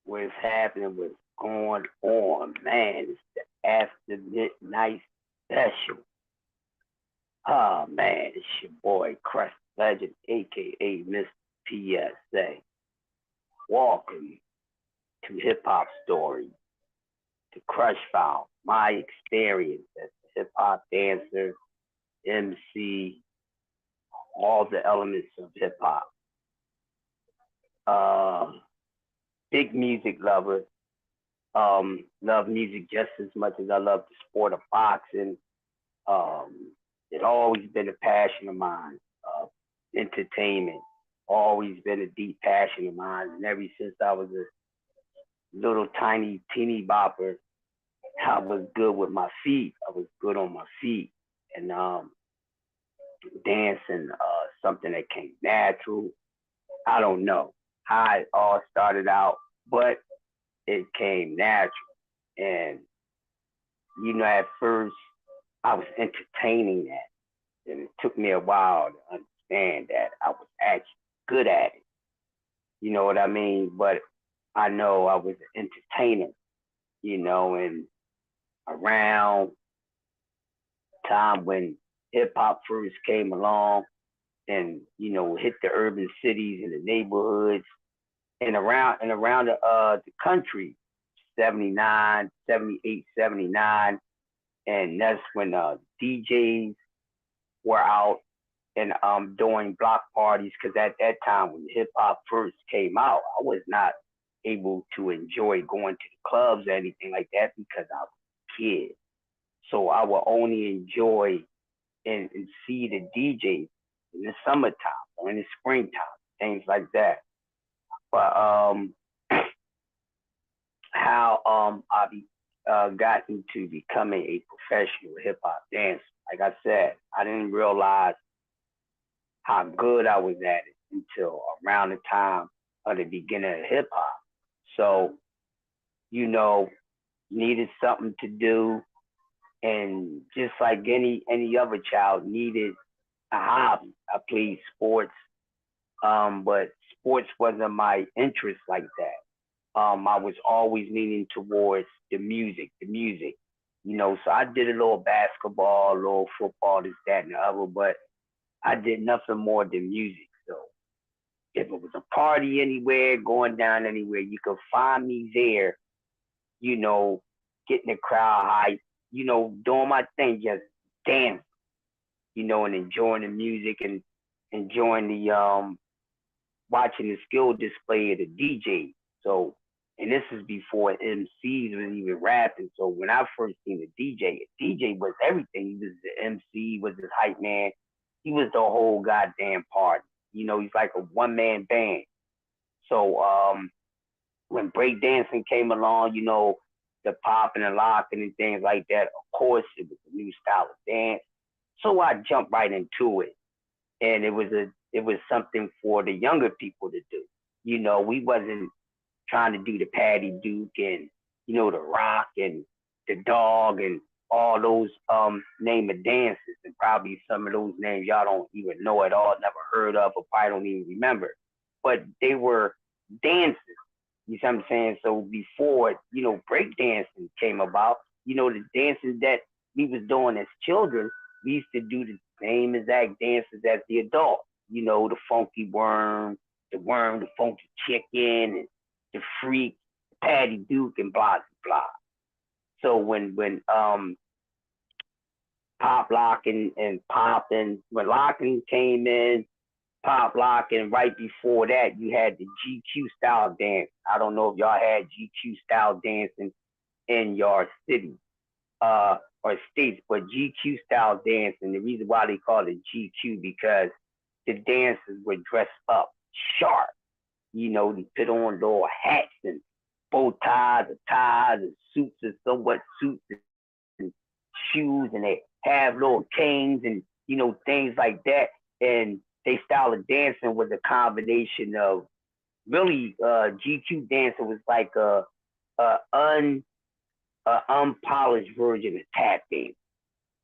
what's happening, what's going on, man. It's the After Midnight Special. Oh, man, it's your boy, Crust Legend, a.k.a. Mr. PSA. Welcome to Hip Hop Story, the Crush File, my experience as a hip hop dancer, MC, all the elements of hip hop. Uh, Big music lover. Love music just as much as I love the sport of boxing. Um, it always been a passion of mine. Entertainment, always been a deep passion of mine. And ever since I was a little tiny teeny bopper, I was good with my feet. I was good on my feet. And dancing, something that came natural. I don't know how it all started out, but it came natural. And, at first I was entertaining that. And it took me a while to understand that I was actually good at it. You know what I mean? But I know I was an entertainer, and around time when hip hop first came along and, hit the urban cities and the neighborhoods and around the country, 79, 78, 79, and that's when DJs were out and doing block parties because at that time when hip hop first came out, I was not able to enjoy going to the clubs or anything like that because I was a kid. So I would only enjoy and see the DJs in the summertime or in the springtime, things like that. But how I got into becoming a professional hip hop dancer. Like I said, I didn't realize how good I was at it until around the time of the beginning of hip hop. So, you know, needed something to do, and just like any other child needed a hobby. I played sports, but sports wasn't my interest like that. I was always leaning towards the music. So I did a little basketball, a little football, this, that, and the other, but I did nothing more than music. So if it was a party anywhere, going down anywhere, you could find me there, you know, getting the crowd hype, doing my thing, just dancing, and enjoying the music and enjoying the watching the skill display of the DJ. So, and this is before MCs was even rapping. So when I first seen a DJ was everything. He was the MC, he was the hype man, he was the whole goddamn party. He's like a one man band. So when breakdancing came along, the popping and locking and things like that, of course it was a new style of dance. So I jumped right into it. And it was something for the younger people to do. We wasn't trying to do the Patty Duke and the Rock and the Dog and all those name of dances, and probably some of those names y'all don't even know at all, never heard of, or probably don't even remember. But they were dances. You see what I'm saying? So before breakdancing came about, the dances that we was doing as children, we used to do the same exact dances as the adults. The funky worm, the funky chicken, and the freak, Patty Duke, and blah blah. So when pop locking and popping, when locking came in, pop locking, right before that you had the GQ style dance. I don't know if y'all had GQ style dancing in your city or states, but GQ style dancing. The reason why they call it GQ because the dancers were dressed up sharp. They put on little hats and bow ties and suits and somewhat suits and shoes, and they have little canes and things like that. And they style of dancing was a combination of really GQ dancing was like a unpolished version of tap dance.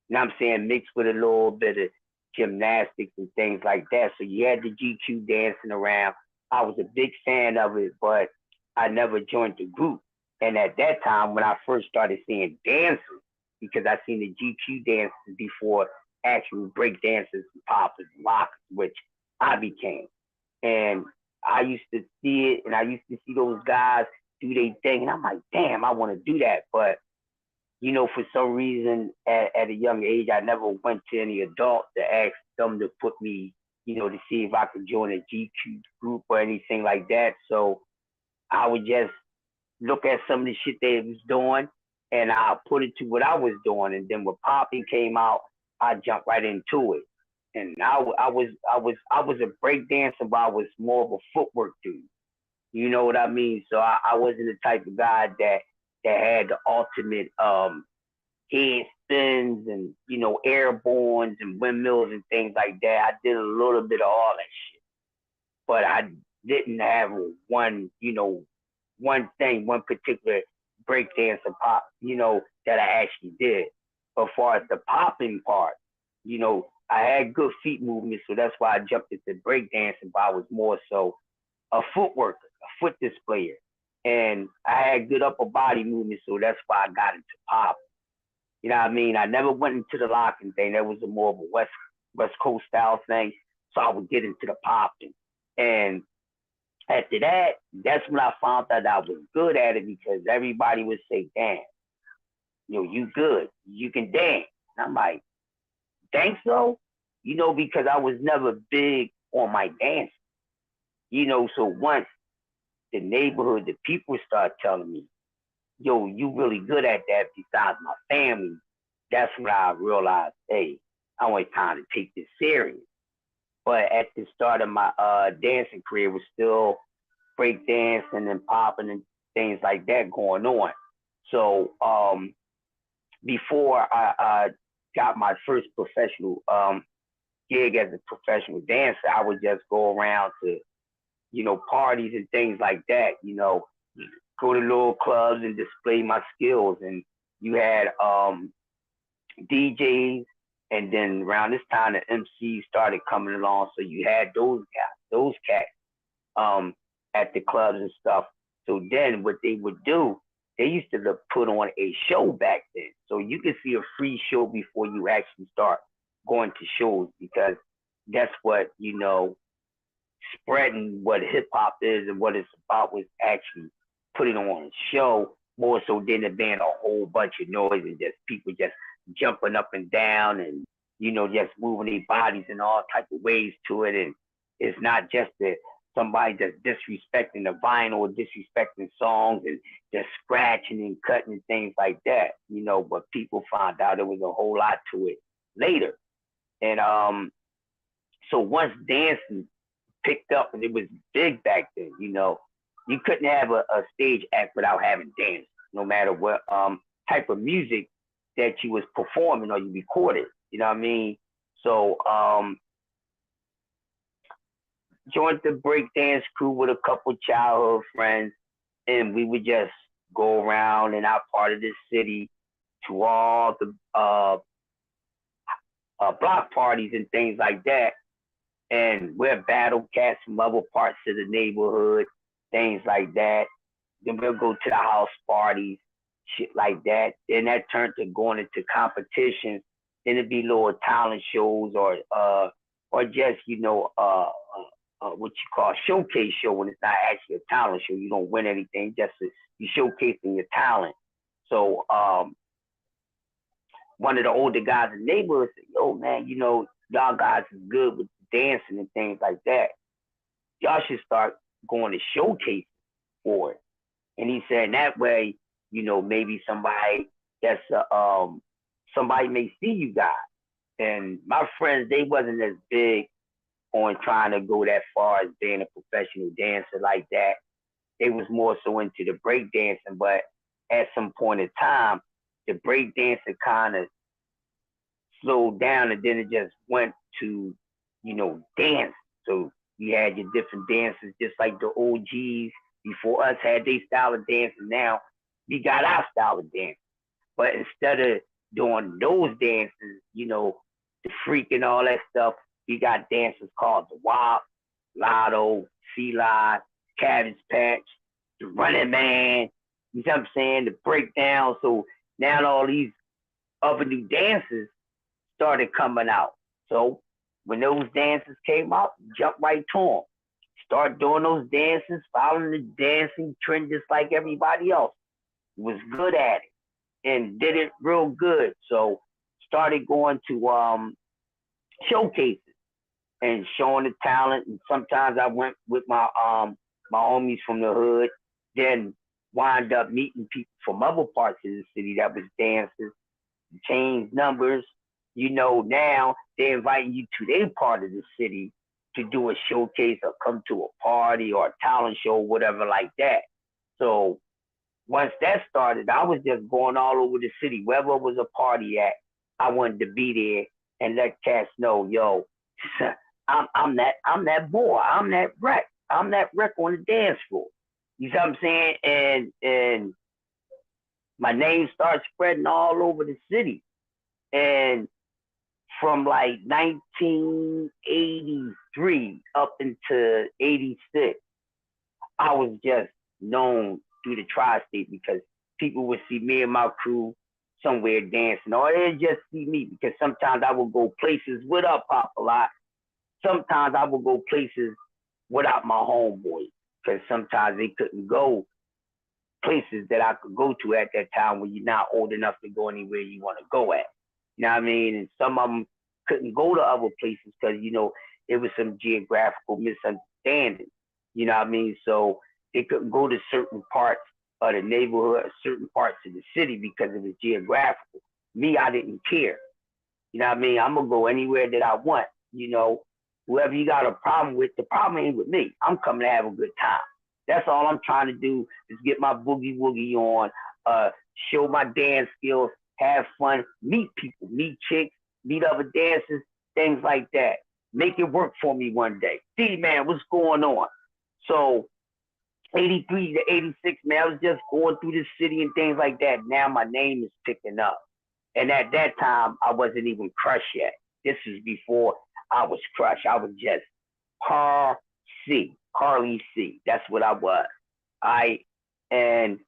You know what I'm saying? Mixed with a little bit of gymnastics and things like that. So you had the GQ dancing around. I was a big fan of it, but I never joined the group. And at that time, when I first started seeing dances, because I seen the GQ dances before actual break dances and poppers and lockers, which I became. And I used to see it, and I used to see those guys do their thing, and I'm like, damn, I want to do that. But for some reason, at a young age, I never went to any adult to ask them to put me, to see if I could join a GQ group or anything like that. So I would just look at some of the shit they was doing, and I put it to what I was doing. And then when popping came out, I jumped right into it. And I was a break dancer, but I was more of a footwork dude. You know what I mean? So I wasn't the type of guy that had the ultimate head spins and airborns and windmills and things like that. I did a little bit of all that shit, but I didn't have one thing, one particular breakdance or pop, that I actually did. But as far as the popping part, I had good feet movement, so that's why I jumped into breakdancing. But I was more so a footworker, a foot displayer, and I had good upper body movement, so that's why I got into pop. You know what I mean? I never went into the locking thing. That was a more of a West Coast style thing. So I would get into the popping. And after that, that's when I found out I was good at it because everybody would say, damn, you good. You can dance. And I'm like, think so? Because I was never big on my dance. So once the neighborhood, the people start telling me, yo, you really good at that besides my family, that's when I realized, hey, I want time to take this serious. But at the start of my dancing career was still break dancing and popping and things like that going on. So before I got my first professional gig as a professional dancer, I would just go around to, parties and things like that, go to little clubs and display my skills. And you had DJs, and then around this time the MCs started coming along. So you had those cats at the clubs and stuff. So then what they would do, they used to put on a show back then. So you could see a free show before you actually start going to shows because that's what, spreading what hip hop is and what it's about was actually putting on a show more so than it being a whole bunch of noise and just people just jumping up and down and, just moving their bodies in all type of ways to it. And it's not just that somebody just disrespecting the vinyl or disrespecting songs and just scratching and cutting and things like that, but people found out there was a whole lot to it later. And so once dancing picked up and it was big back then, you couldn't have a stage act without having dance, no matter what type of music that you was performing or you recorded. You know what I mean? So joined the breakdance crew with a couple childhood friends, and we would just go around in our part of the city to all the block parties and things like that. And we're battle cats from other parts of the neighborhood, things like that. Then we'll go to the house parties, shit like that. Then that turned to going into competitions. Then it'd be little talent shows or just, what you call a showcase show when it's not actually a talent show. You don't win anything, just you showcasing your talent. So one of the older guys in the neighborhood said, yo, man, y'all guys is good with dancing and things like that. Y'all should start going to showcase for it. And he said that way, maybe somebody that's somebody may see you guys. And my friends, they wasn't as big on trying to go that far as being a professional dancer like that. They was more so into the break dancing, but at some point in time, the break dancing kind of slowed down and then it just went to, dance. So you had your different dances, just like the OGs before us had their style of dancing. Now we got our style of dance. But instead of doing those dances, the freak and all that stuff, we got dances called the WAP, Lotto, Sea Live, Cabbage Patch, the Running Man, you know what I'm saying, the breakdown. So now all these other new dances started coming out. So when those dances came out, jump right to them. Start doing those dances, following the dancing trend just like everybody else. Was good at it and did it real good. So started going to showcases and showing the talent. And sometimes I went with my homies from the hood. Then wind up meeting people from other parts of the city that was dancers, change numbers. You know, now they're inviting you to their part of the city to do a showcase or come to a party or a talent show, whatever like that. So once that started, I was just going all over the city, wherever was a party at. I wanted to be there and let cats know, yo, I'm that boy, I'm that wreck on the dance floor. You see what I'm saying? And my name started spreading all over the city. And from like 1983 up into 86, I was just known through the tri-state because people would see me and my crew somewhere dancing, or they'd just see me because sometimes I would go places without Pop a lot. Sometimes I would go places without my homeboys because sometimes they couldn't go places that I could go to at that time when you're not old enough to go anywhere you want to go at. You know what I mean? And some of them couldn't go to other places because, you know, it was some geographical misunderstanding. You know what I mean? So they couldn't go to certain parts of the neighborhood, certain parts of the city because it was geographical. Me, I didn't care. You know what I mean? I'm going to go anywhere that I want. You know, whoever you got a problem with, the problem ain't with me. I'm coming to have a good time. That's all I'm trying to do is get my boogie woogie on, show my dance skills, have fun, meet people, meet chicks, meet other dancers, things like that. Make it work for me one day. See, man, what's going on? So 83 to 86, man, I was just going through the city and things like that. Now my name is picking up. And at that time, I wasn't even crushed yet. This is before I was crushed. I was just Carl C. Carly C. That's what I was. I and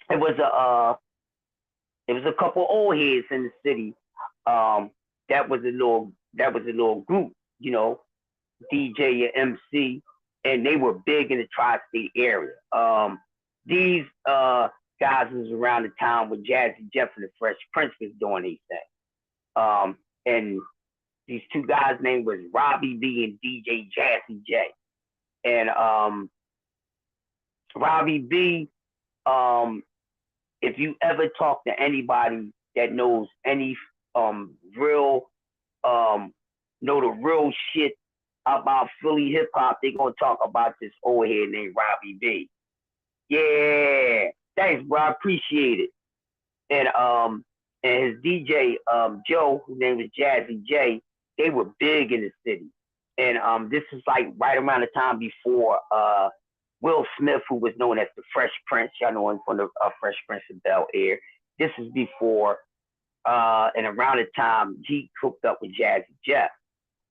it was a couple old heads in the city. Um, that was a little group, you know, DJ and MC, and they were big in the tri-state area. These guys was around the time when Jazzy Jeff and the Fresh Prince was doing these things. And these two guys' name was Robbie B and DJ Jazzy J. And Robbie B, um, if you ever talk to anybody that knows any real know the real shit about Philly hip hop, they gonna talk about this old head named Robbie B. Yeah, thanks, bro. I appreciate it. And his DJ Joe, whose name was Jazzy J, they were big in the city. And this is like right around the time before Will Smith, who was known as the Fresh Prince. Y'all know him from the Fresh Prince of Bel Air. This is before and around the time he hooked up with Jazzy Jeff.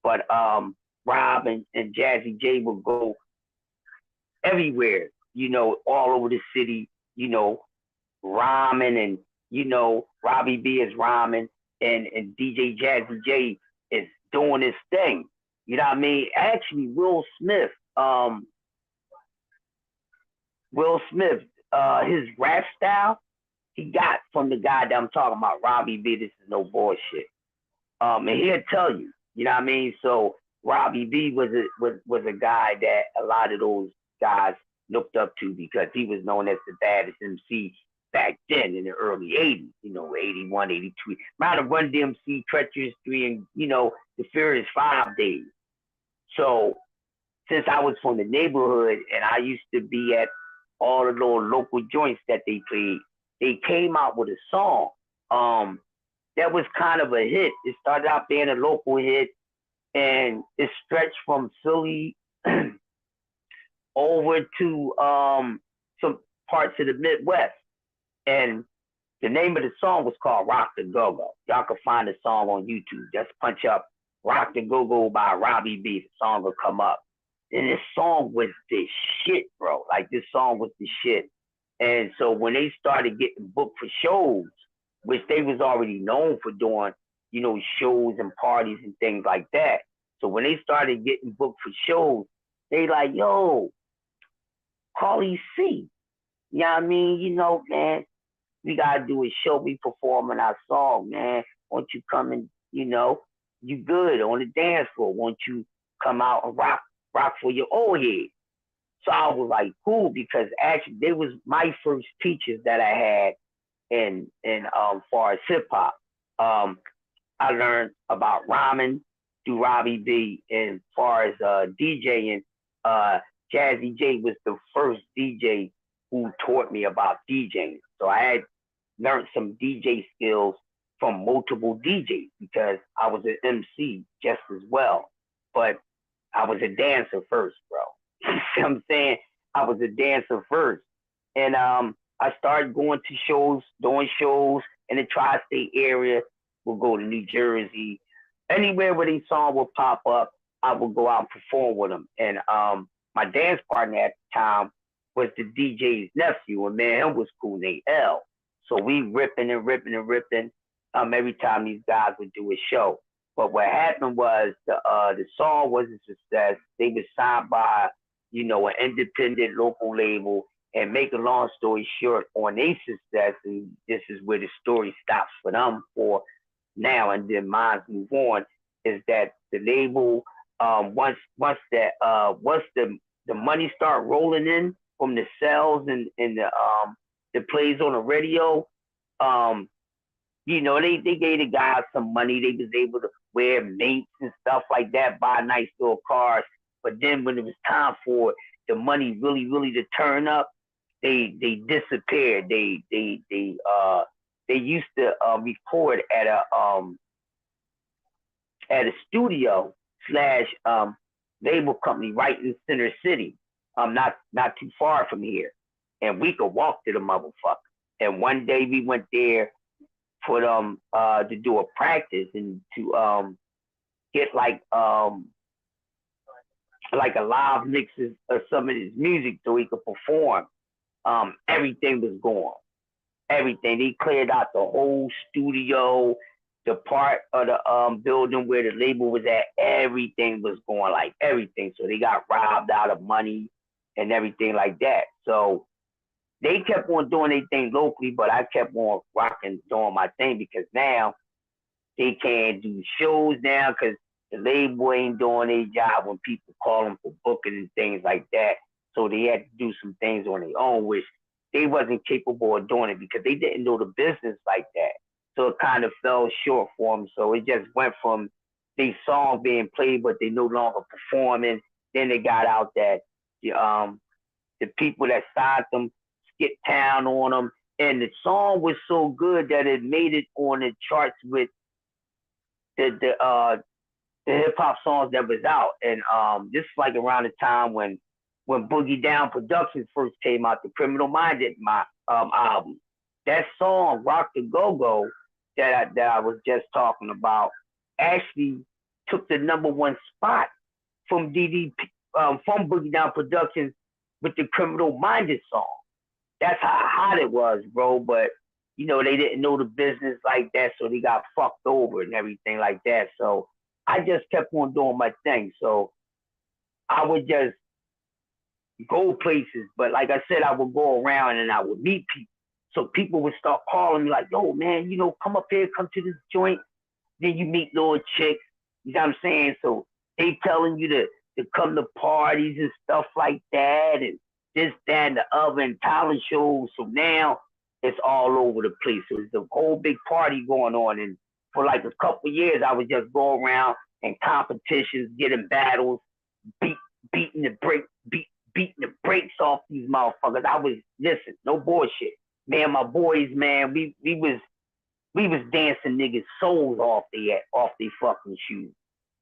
But Rob and Jazzy J would go everywhere, you know, all over the city, you know, rhyming and, you know, Robbie B is rhyming and DJ Jazzy J is doing his thing. You know what I mean? Actually, Will Smith, his rap style, he got from the guy that I'm talking about, Robbie B. This is no bullshit. And he'll tell you, you know what I mean? So Robbie B was a guy that a lot of those guys looked up to because he was known as the baddest MC back then in the early 80s, you know, 81, 82. Around the Run DMC, Treacherous 3, and, you know, the Furious 5 days. So since I was from the neighborhood and I used to be at all the little local joints that they played, they came out with a song that was kind of a hit. It started out being a local hit, and it stretched from Philly over to some parts of the Midwest. And the name of the song was called Rock the Go-Go. Y'all can find the song on YouTube. Just punch up Rock the Go-Go by Robbie B. The song will come up. And this song was the shit, bro. Like this song was the shit. And so when they started getting booked for shows, which they was already known for doing, shows and parties and things like that. So when they started getting booked for shows, they like, yo, Carly C. You know what I mean? Man, we gotta do a show. We performing our song, man. Won't you come and, you good on the dance floor? Won't you come out and rock for your old head? So I was like, cool, because actually they was my first teachers that I had in far as hip hop. Um, I learned about rhyming through Robbie B. And far as DJing, Jazzy J was the first DJ who taught me about DJing. So I had learned some DJ skills from multiple DJs because I was an MC just as well. But I was a dancer first, bro. You see what I'm saying? I was a dancer first. And I started going to shows, doing shows in the tri-state area. We'll go to New Jersey. Anywhere where these songs would pop up, I would go out and perform with them. And my dance partner at the time was the DJ's nephew, and man, him was cool named L. So we ripping and ripping and ripping every time these guys would do a show. But what happened was the song was a success. They were signed by, an independent local label. And make a long story short, on their success, and this is where the story stops for them for now, and then mine move on, is that the label, once the money start rolling in from the sales and the plays on the radio, they gave the guys some money. They was able to wear mates and stuff like that, buy nice little cars. But then when it was time for the money really to turn up, they disappeared. They used to record at a studio slash label company right in Center City, not too far from here, and we could walk to the motherfucker. And one day we went there for them to do a practice and to get like a live mix of some of his music so he could perform. Everything was gone. Everything. They cleared out the whole studio, the part of the building where the label was at. Everything was gone, like everything. So they got robbed out of money and everything like that. So they kept on doing their thing locally, but I kept on rocking, doing my thing because now they can't do shows now because the label ain't doing their job when people call them for booking and things like that. So they had to do some things on their own, which they wasn't capable of doing it because they didn't know the business like that. So it kind of fell short for them. So it just went from these songs being played, but they no longer performing. Then they got out that the people that signed them skip town on them, and the song was so good that it made it on the charts with the hip hop songs that was out. And this is like around the time when Boogie Down Productions first came out, the Criminal Minded album. That song, Rock the Go Go, that I was just talking about, actually took the #1 spot from from Boogie Down Productions with the Criminal Minded song. That's how hot it was, bro. But they didn't know the business like that, so they got fucked over and everything like that. So I just kept on doing my thing. So I would just go places, but like I said, I would go around and I would meet people. So people would start calling me like, yo, man, come up here, come to this joint. Then you meet little chicks, you know what I'm saying? So they telling you to come to parties and stuff like that and this, that, and the other and talent shows. So now it's all over the place. So it's a whole big party going on. And for like a couple of years, I would just go around and competitions, getting battles, beating the brakes off these motherfuckers. I was, listen, no bullshit. Man, my boys, man, we was dancing niggas' souls off their fucking shoes.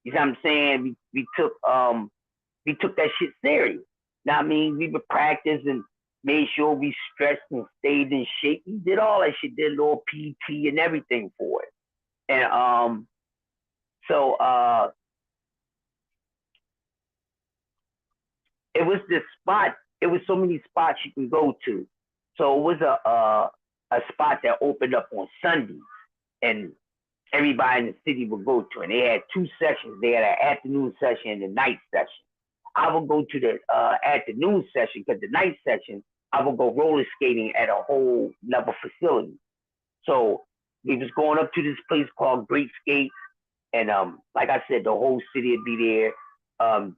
You know what I'm saying? We took that shit serious. Now I mean, we would practice and made sure we stretched and stayed in shape. We did all that shit, did a little PT and everything for it. And. So it was this spot. It was so many spots you can go to. So it was a spot that opened up on Sundays, and everybody in the city would go to. And they had two sessions. They had an afternoon session and a night session. I would go to the afternoon session because the night session I would go roller skating at a whole level facility. So we was going up to this place called Great Skates, and like I said, the whole city would be there. Um,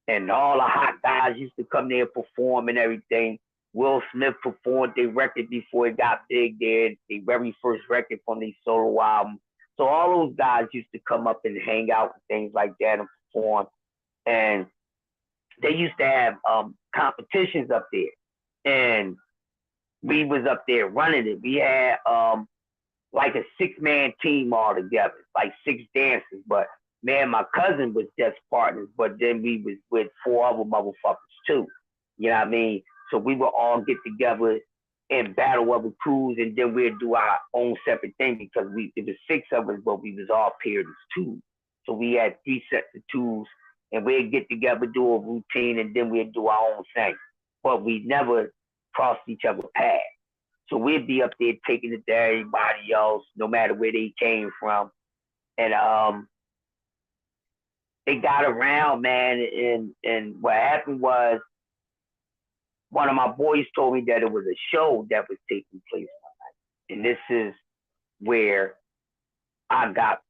and all the hot guys used to come there and perform and everything. Will Smith performed their record before it got big there, their very first record from their solo album. So all those guys used to come up and hang out and things like that and perform. And they used to have competitions up there. And we was up there running it. We had like a 6-man team all together, like 6 dancers. But man, my cousin was just partners, but then we was with 4 other motherfuckers too. You know what I mean? So we would all get together and battle other crews, and then we'd do our own separate thing because it was 6 of us, but we was all paired as 2. So we had 3 sets of 2s, and we'd get together, do a routine, and then we'd do our own thing. But we never crossed each other's paths. So we'd be up there taking it to everybody else, no matter where they came from. And they got around, man, and what happened was one of my boys told me that it was a show that was taking place one night. And this is where I got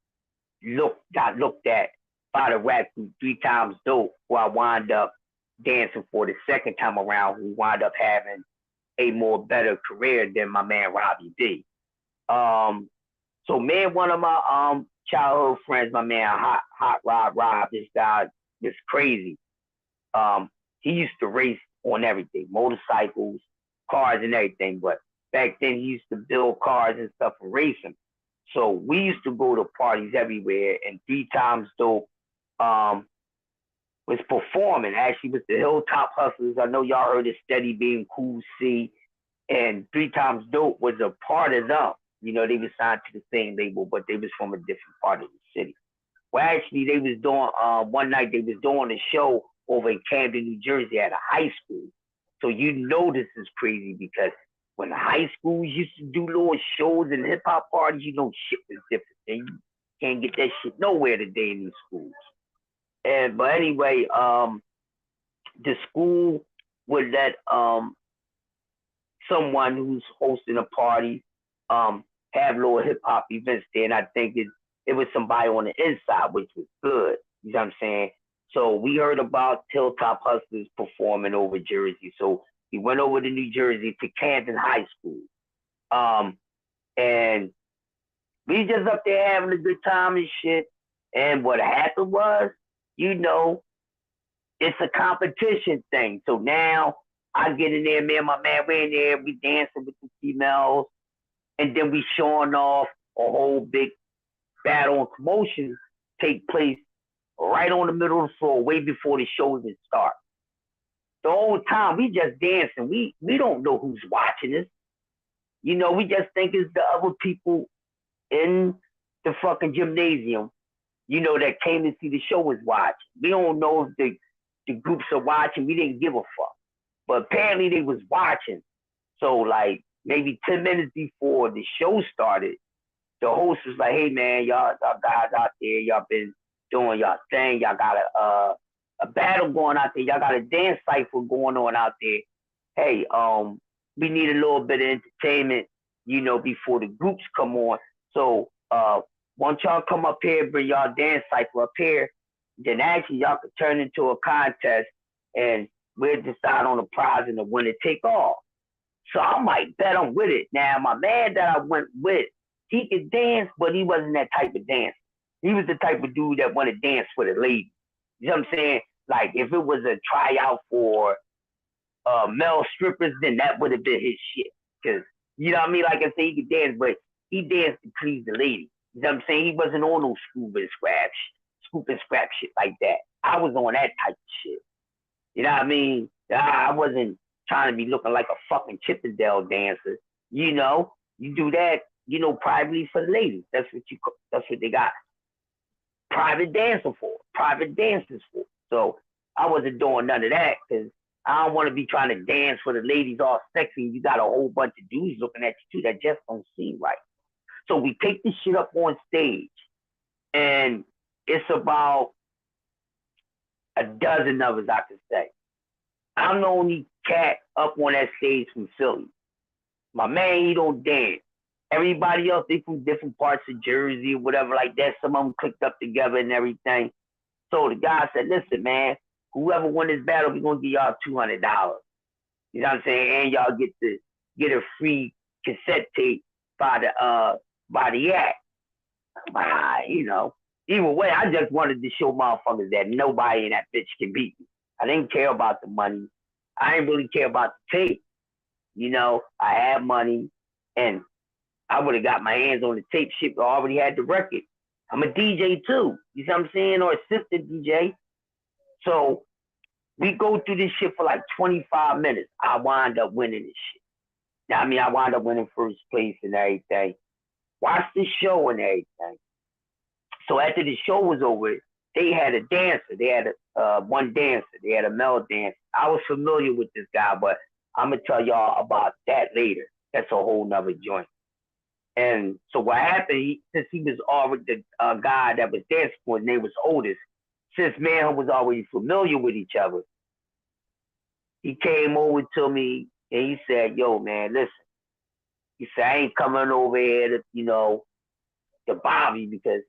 looked at by the rap group 3 Times Dope, who I wound up dancing for the second time around, who wound up having a more better career than my man Robbie D. So me and one of my childhood friends, my man Hot Rob, this guy is crazy. He used to race on everything, motorcycles, cars and everything. But back then he used to build cars and stuff and race them. So we used to go to parties everywhere, and 3 Times Dope was performing. Actually, with the Hilltop Hustlers. I know y'all heard of Steady Being Cool C, and 3 Times Dope was a part of them. You know, they were signed to the same label, but they was from a different part of the city. Well, actually, they was doing one night they was doing a show over in Camden, New Jersey, at a high school. So you know this is crazy because when the high schools used to do little shows and hip hop parties, you know shit was different. And you can't get that shit nowhere today in these schools. And but anyway, the school would let someone who's hosting a party have little hip hop events there, and I think it was somebody on the inside, which was good. You know what I'm saying? So we heard about Hilltop Hustlers performing over Jersey. So we went over to New Jersey to Camden High School. And we just up there having a good time and shit. And what happened was, you know, it's a competition thing. So now I get in there, me and my man, we're in there, we dancing with the females, and then we showing off a whole big battle and commotion take place right on the middle of the floor, way before the show even starts. The whole time we just dancing. We don't know who's watching us. You know, we just think it's the other people in the fucking gymnasium, you know, that came to see the show was watching. We don't know if the groups are watching. We didn't give a fuck. But apparently they was watching. So like maybe 10 minutes before the show started, the host was like, hey man, y'all guys out there, y'all been doing y'all thing. Y'all got a battle going out there. Y'all got a dance cypher going on out there. Hey, we need a little bit of entertainment, you know, before the groups come on. So once y'all come up here, bring y'all dance cypher up here, then actually y'all could turn into a contest and we'll decide on the prize and the winner take all. So I might bet I'm with it. Now my man that I went with, he could dance, but he wasn't that type of dancer. He was the type of dude that wanted to dance for the lady. You know what I'm saying? Like if it was a tryout for male strippers, then that would have been his shit. Cause you know what I mean? Like I say, he could dance, but he danced to please the lady. You know what I'm saying? He wasn't on no scoop and scrap shit like that. I was on that type of shit. You know what I mean? I wasn't trying to be looking like a fucking Chippendale dancer. You know, you do that, you know, privately for the ladies. That's what they got private dancers for. So I I wasn't doing none of that because I don't want to be trying to dance for the ladies all sexy. You got a whole bunch of dudes looking at you too that just don't seem right. So we take this shit up on stage, and it's about a dozen of us, I could say. I'm the only cat up on that stage from Philly. My man, he don't dance. Everybody else, they from different parts of Jersey or whatever like that. Some of them clicked up together and everything. So the guy said, listen, man, whoever won this battle, we're going to give y'all $200. You know what I'm saying? And y'all get a free cassette tape by the act. You know, either way, I just wanted to show motherfuckers that nobody in that bitch can beat me. I didn't care about the money. I didn't really care about the tape. You know, I had money, and I would have got my hands on the tape shit, but I already had the record. I'm a DJ too. You see what I'm saying? Or assistant DJ. So we go through this shit for like 25 minutes. I wind up winning this shit. Now, I mean, I wind up winning first place and everything. Watch the show and everything. So after the show was over, they had a dancer. They had one dancer. They had a male dancer. I was familiar with this guy, but I'm going to tell y'all about that later. That's a whole nother joint. And so what happened, since he was already the guy that was dancing for, his name was Otis, since me and him was already familiar with each other, he came over to me and he said, yo, man, listen. He said, I ain't coming over here to, you know, to bother you because,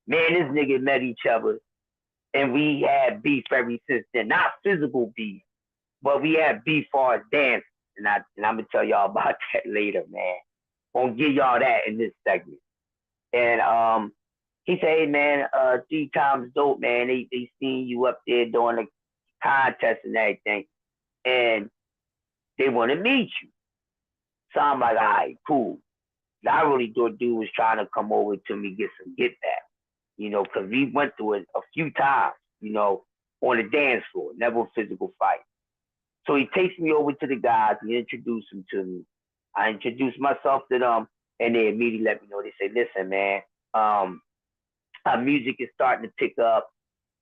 man, this nigga met each other and we had beef ever since then. Not physical beef, but we had beef for our dance. And I'm going to tell y'all about that later, man. Gonna give y'all that in this segment. And he said, hey, man, 3 times dope, man. They seen you up there doing the contest and everything. And they want to meet you. So I'm like, all right, cool. I really thought dude was trying to come over to me, get some get back. You know, because we went through it a few times, you know, on the dance floor, never a physical fight. So he takes me over to the guys. He introduced them to me. I introduced myself to them, and they immediately let me know. They say, listen, man, our music is starting to pick up,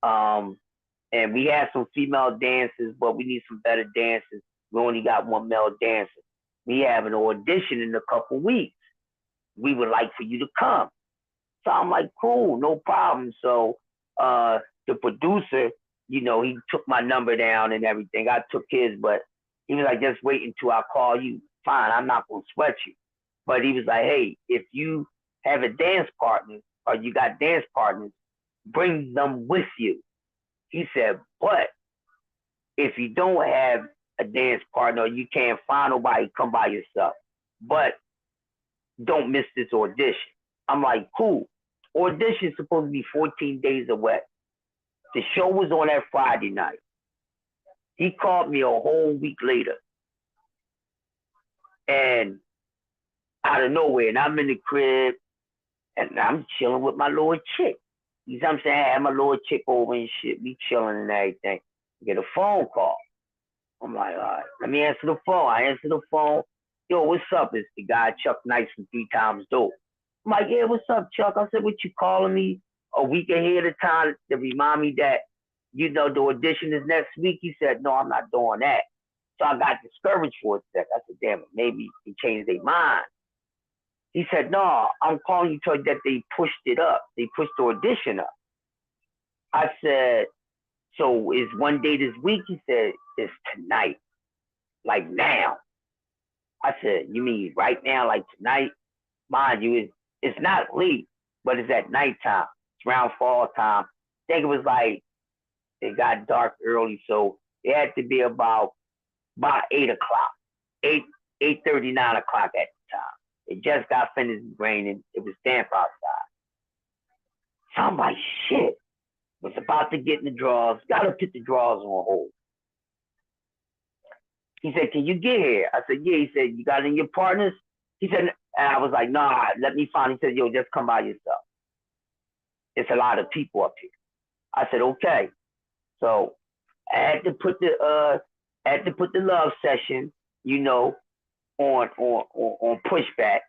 and we have some female dancers, but we need some better dancers. We only got one male dancer. We have an audition in a couple weeks. We would like for you to come. So I'm like, cool, no problem. So the producer, you know, he took my number down and everything. I took his, but he was like, just wait until I call you. Fine, I'm not going to sweat you. But he was like, hey, if you have a dance partner or you got dance partners, bring them with you. He said, but if you don't have a dance partner or you can't find nobody, come by yourself. But don't miss this audition. I'm like, cool. Audition's supposed to be 14 days away. The show was on that Friday night. He called me a whole week later. And out of nowhere, and I'm in the crib, and I'm chilling with my little chick. You know what I'm saying? I had my little chick over and shit. We chilling and everything. Get a phone call. I'm like, all right, let me answer the phone. I answer the phone. Yo, what's up? It's the guy Chuck Nice from 3 Times Dope. I'm like, yeah, what's up, Chuck? I said, what you calling me a week ahead of time to remind me that, you know, the audition is next week? He said, no, I'm not doing that. So I got discouraged for a sec. I said, damn it, maybe he changed their mind. He said, no, I'm calling you to tell you that they pushed it up. They pushed the audition up. I said, so is one day this week? He said, it's tonight, like now. I said, you mean right now, like tonight? Mind you, it's not late, but it's at nighttime. It's around fall time. I think it was like, it got dark early, so it had to be about 8 o'clock, 8:30, 9 o'clock at the time. It just got finished raining. It was damp outside. So I'm like, shit. Was about to get in the drawers. Got to put the drawers on hold. He said, can you get here? I said, yeah. He said, you got any of your partners? He said, and I was like, nah, let me find. He said, yo, just come by yourself. It's a lot of people up here. I said, okay. So I had to put the love session, you know, on pushback.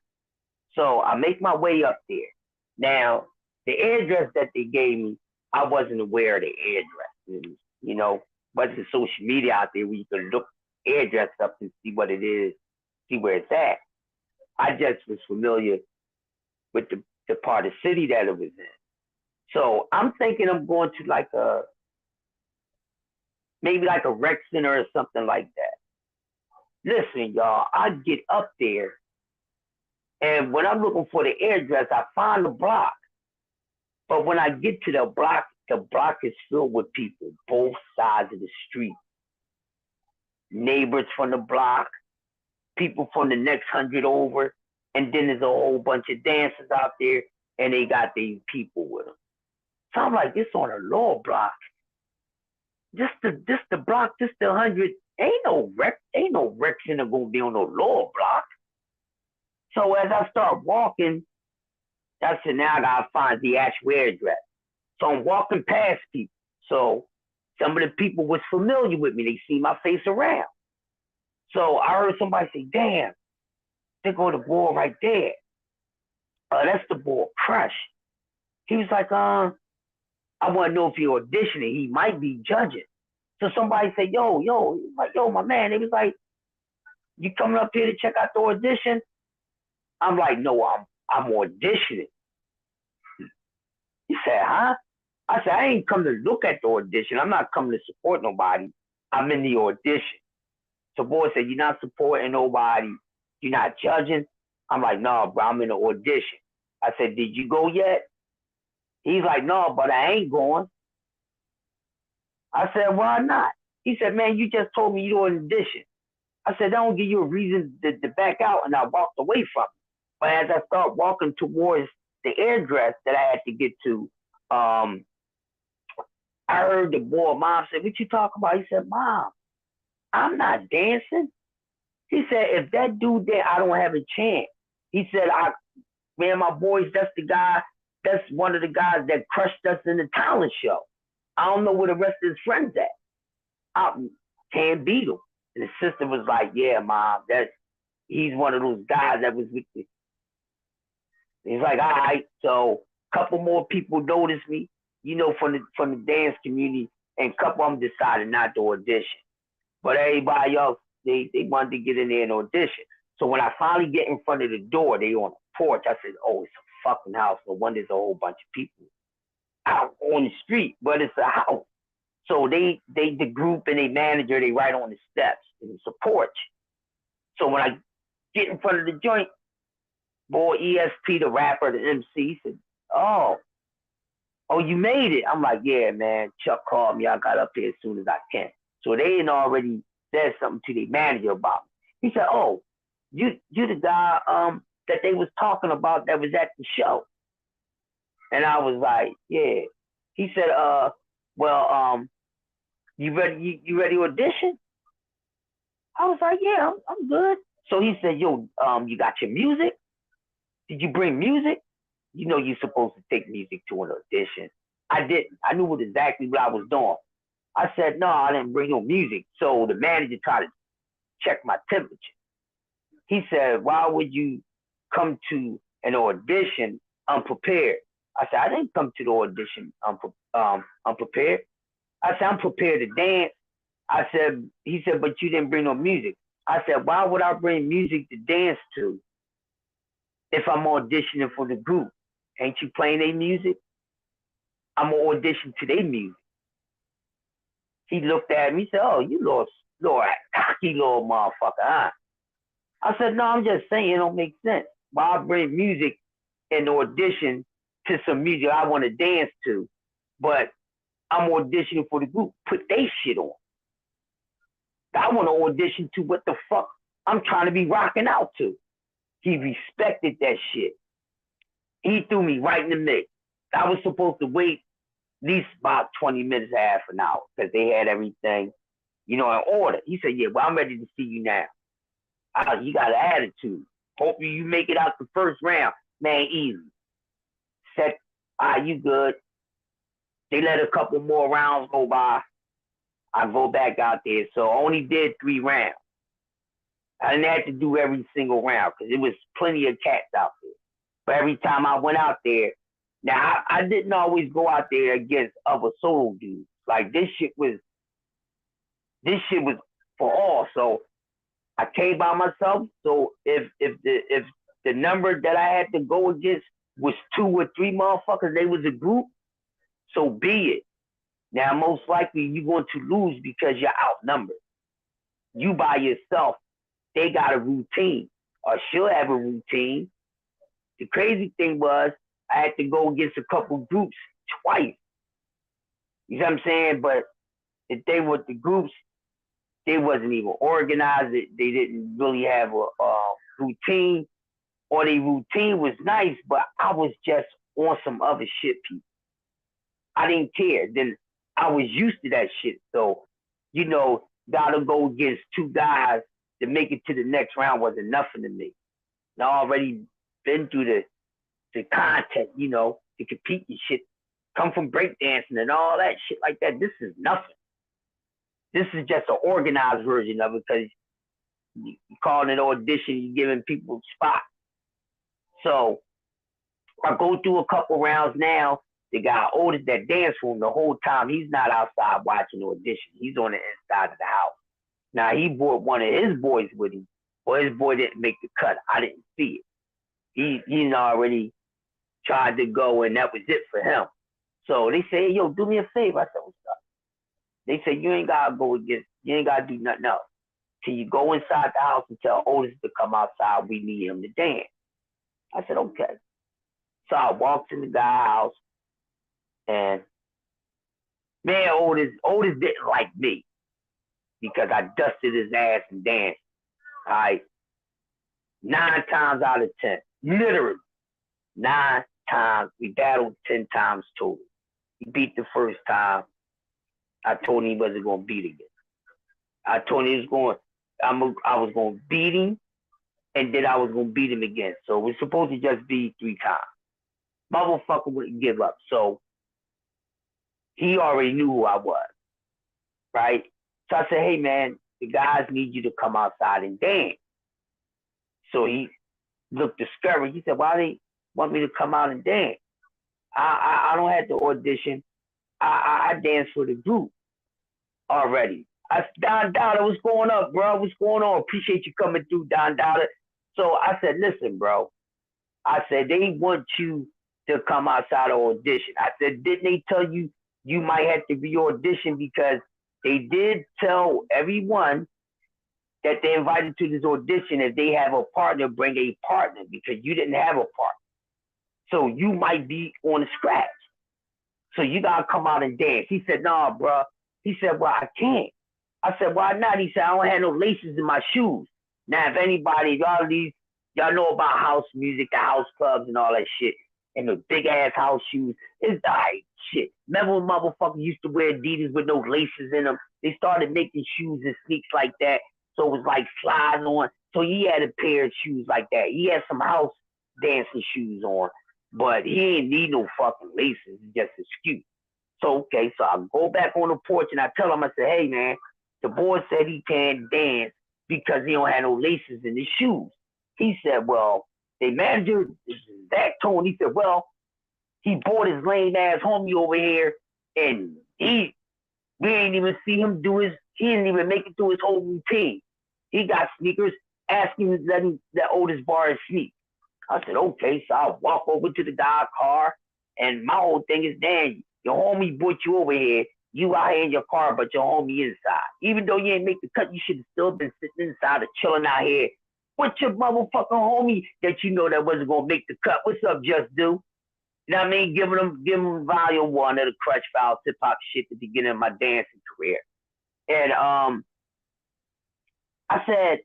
So I make my way up there. Now, the address that they gave me, I wasn't aware of the address. You know, bunch of social media out there where you can look address up and see what it is, see where it's at. I just was familiar with the part of the city that it was in. So I'm thinking I'm going to like maybe like a rec center or something like that. Listen, y'all, I get up there, and when I'm looking for the address, I find the block. But when I get to the block is filled with people, both sides of the street. Neighbors from the block, people from the next 100 over, and then there's a whole bunch of dancers out there, and they got these people with them. So I'm like, this on a lower block. This the block, this the 100. Ain't no rec center gonna be on no lower block. So as I start walking, I said, now I gotta find the actual address. So I'm walking past people. So some of the people was familiar with me. They see my face around. So I heard somebody say, damn, there go the boy right there. That's the boy Crush. He was like, I want to know if you're auditioning. He might be judging. So somebody said, yo, like, yo, my man. They was like, you coming up here to check out the audition? I'm like, no, I'm auditioning. He said, huh? I said, I ain't come to look at the audition. I'm not coming to support nobody. I'm in the audition. So boy said, you're not supporting nobody. You're not judging. I'm like, no, bro, I'm in the audition. I said, did you go yet? He's like, no, but I ain't going. I said, why not? He said, man, you just told me you're in audition. I said, that don't give you a reason to back out, and I walked away from it. But as I start walking towards the address that I had to get to, I heard the boy, Mom said, what you talking about? He said, Mom, I'm not dancing. He said, if that dude there, I don't have a chance. He said, man, my boys, that's the guy, that's one of the guys that crushed us in the talent show. I don't know where the rest of his friends at. I can't beat him. And his sister was like, yeah, Mom, he's one of those guys that was with me. He's like, all right. So a couple more people noticed me, from the dance community, and a couple of them decided not to audition. But everybody else, they wanted to get in there and audition. So when I finally get in front of the door, they on the porch. I said, oh, it's a fucking house. No wonder there's a whole bunch of people out on the street, but it's a house. So the group and the manager, they right on the steps, and it's a porch. So when I get in front of the joint, boy, ESP, the rapper, the MC, said, oh, you made it. I'm like, yeah, man, Chuck called me. I got up here as soon as I can. So they had already said something to the manager about me. He said, oh, you the guy that they was talking about that was at the show. And I was like, yeah. He said, well, you ready to audition? I was like, yeah, I'm good. So he said, yo, you got your music? Did you bring music? You're supposed to take music to an audition. I didn't. I knew exactly what I was doing. I said, no, I didn't bring no music. So the manager tried to check my temperature. He said, why would you come to an audition unprepared? I said, I didn't come to the audition unprepared. I said, I'm prepared to dance. He said, but you didn't bring no music. I said, why would I bring music to dance to if I'm auditioning for the group? Ain't you playing their music? I'm going to audition to their music. He looked at me and said, oh, you little cocky little motherfucker, huh? I said, no, I'm just saying it don't make sense. Why I bring music and audition to some music I want to dance to, but I'm auditioning for the group. Put they shit on. I want to audition to what the fuck I'm trying to be rocking out to. He respected that shit. He threw me right in the mix. I was supposed to wait at least about 20 minutes, half an hour, because they had everything, in order. He said, yeah, well, I'm ready to see you now. You got an attitude. Hope you make it out the first round. Man, easy. Said, you good. They let a couple more rounds go by. I go back out there. So I only did 3 rounds. I didn't have to do every single round because there was plenty of cats out there. But every time I went out there, now I didn't always go out there against other solo dudes. Like this shit was This shit was for all. So I came by myself. So if the number that I had to go against was 2 or 3 motherfuckers, they was a group, so be it. Now most likely you're going to lose because you're outnumbered. You by yourself, they got a routine or should have a routine. The crazy thing was I had to go against a couple groups twice. You know what I'm saying? But if they were the groups, they wasn't even organized. They didn't really have a routine, or their routine was nice, but I was just on some other shit, people. I didn't care. Then I was used to that shit. So, gotta go against 2 guys to make it to the next round wasn't nothing to me. And I already been through the content, to compete and shit. Come from breakdancing and all that shit like that. This is nothing. This is just an organized version of it because you calling it audition, you're giving people spots. So I go through a couple rounds now. The guy Otis that dance room the whole time, he's not outside watching audition. He's on the inside of the house. Now he brought one of his boys with him, but his boy didn't make the cut. I didn't see it. He's already tried to go, and that was it for him. So they say, hey, yo, do me a favor. I said, what's up? They say, you ain't gotta go against, you ain't gotta do nothing else. Till you go inside the house and tell Otis to come outside, we need him to dance. I said, okay. So I walked in the guy's house, and man, Otis didn't like me because I dusted his ass and danced. All right. 9 times out of 10. Literally. 9 times. We battled 10 times total. He beat the first time. I told him he wasn't going to beat again. I told him I was going to beat him, and then I was going to beat him again. So it was supposed to just be 3 times. Motherfucker wouldn't give up. So he already knew who I was, right? So I said, hey, man, the guys need you to come outside and dance. So he looked discouraged. He said, why they want me to come out and dance? I don't have to audition. I dance for the group already. Don Dada, what's going up, bro? What's going on? Appreciate you coming through, Don Dada. So I said, listen, bro. I said, they want you to come outside of audition. I said, didn't they tell you you might have to re-audition because they did tell everyone that they invited to this audition if they have a partner, bring a partner because you didn't have a partner. So you might be on the scratch. So you got to come out and dance. He said, nah, bro. He said, well, I can't. I said, why not? He said, I don't have no laces in my shoes. Now, if anybody, y'all know about house music, the house clubs and all that shit, and the big-ass house shoes, it's like shit. Remember when motherfuckers used to wear Adidas with no laces in them? They started making shoes and sneaks like that, so it was like slides on. So he had a pair of shoes like that. He had some house dancing shoes on, but he ain't need no fucking laces. It's just an excuse. So, okay, so I go back on the porch and I tell him, I said, hey, man, the boy said he can't dance because he don't have no laces in his shoes. He said, well, the manager, that tone, he said, well, he brought his lame ass homie over here and we ain't even see him he didn't even make it through his whole routine. He got sneakers, asking him to let Otis borrow his sneak. I said, okay, so I walk over to the guy's car, and my whole thing is, damn, your homie brought you over here. You out here in your car, but your homie inside. Even though you ain't make the cut, you should have still been sitting inside or chilling out here with your motherfucking homie that you know that wasn't gonna make the cut. What's up, Just Do? You know what I mean? Giving them volume 1 of the Crutch Files hip hop shit at the beginning of my dancing career. And I said,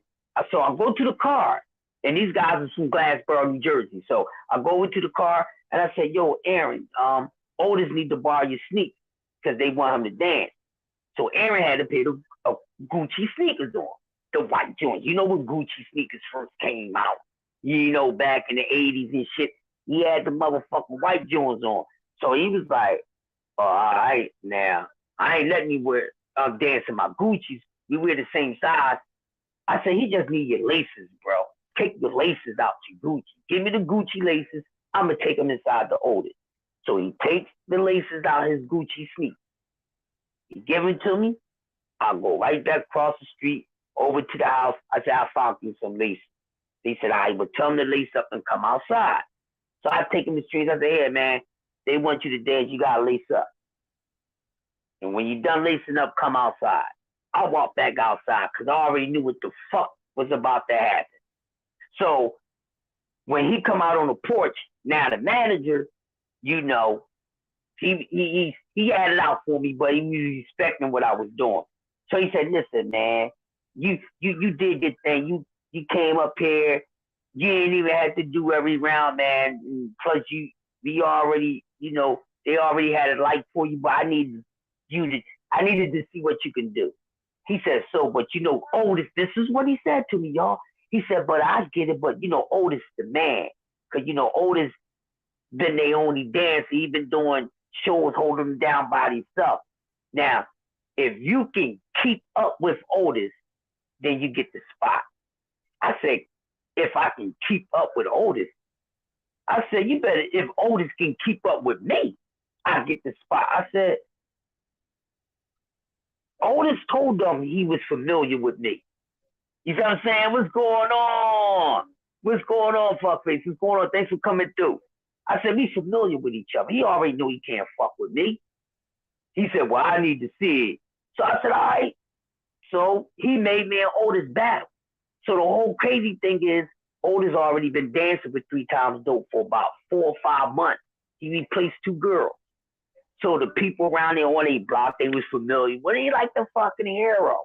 so I go to the car, and these guys are from Glassboro, New Jersey. So I go into the car and I said, yo, Aaron, Otis need to borrow your sneakers because they want him to dance. So Aaron had a pair of Gucci sneakers on, the white joints. You know when Gucci sneakers first came out, back in the 80s and shit, he had the motherfucking white joints on. So he was like, all right, now, I ain't letting you dance in my Gucci's. We wear the same size. I said, he just need your laces, bro. Take the laces out to Gucci. Give me the Gucci laces. I'm going to take them inside the Otis. So he takes the laces out of his Gucci sneak. He give it to me. I'll go right back across the street over to the house. I said, I found you some lace. He said, I would tell them to lace up and come outside. So I take him to the streets. I said, hey, man, they want you to dance. You got to lace up. And when you're done lacing up, come outside. I walked back outside because I already knew what the fuck was about to happen. So when he come out on the porch, now the manager, you know, he had it out for me, but he was respecting what I was doing. So he said, listen, man, you did your thing. You came up here. You ain't even had to do every round, man. And plus, we already, you know, they already had a light for you, but I needed to see what you can do. He said, so, but you know, Otis, this is what he said to me, y'all. He said, but I get it, but you know, Otis the man. Cause you know, Otis been their only dancer. He been doing shows holding them down by himself. Now, if you can keep up with Otis, then you get the spot. I said, if I can keep up with Otis, I said, you better, if Otis can keep up with me, I get the spot. I said, Otis told them he was familiar with me. You see what I'm saying? What's going on? What's going on, fuckface? What's going on? Thanks for coming through. I said, we familiar with each other. He already knew he can't fuck with me. He said, well, I need to see it. So I said, all right. So he made me and Otis battle. So the whole crazy thing is, Otis already been dancing with 3 Times Dope for about 4 or 5 months. He replaced 2 girls. So the people around there on their block, they was familiar. Well, he like the fucking hero.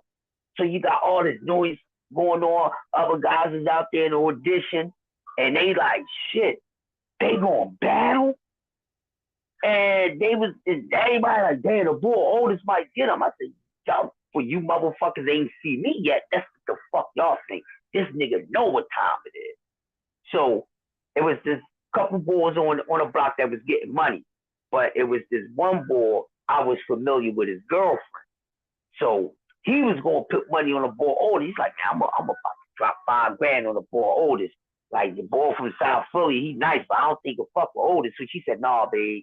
So you got all this noise going on. Other guys is out there in the audition, and they like, shit, they gonna battle? And everybody like, damn, the boy Otis might get him. I said, y'all, for you motherfuckers ain't see me yet, that's what the fuck y'all think. This nigga know what time it is. So it was this couple boys on the block that was getting money. But it was this one boy, I was familiar with his girlfriend. So he was going to put money on the boy Otis. He's like, I'm about to drop $5,000 on the boy Otis. Like, the boy from South Philly, he's nice, but I don't think he'll fuck with Otis. So she said, nah, babe.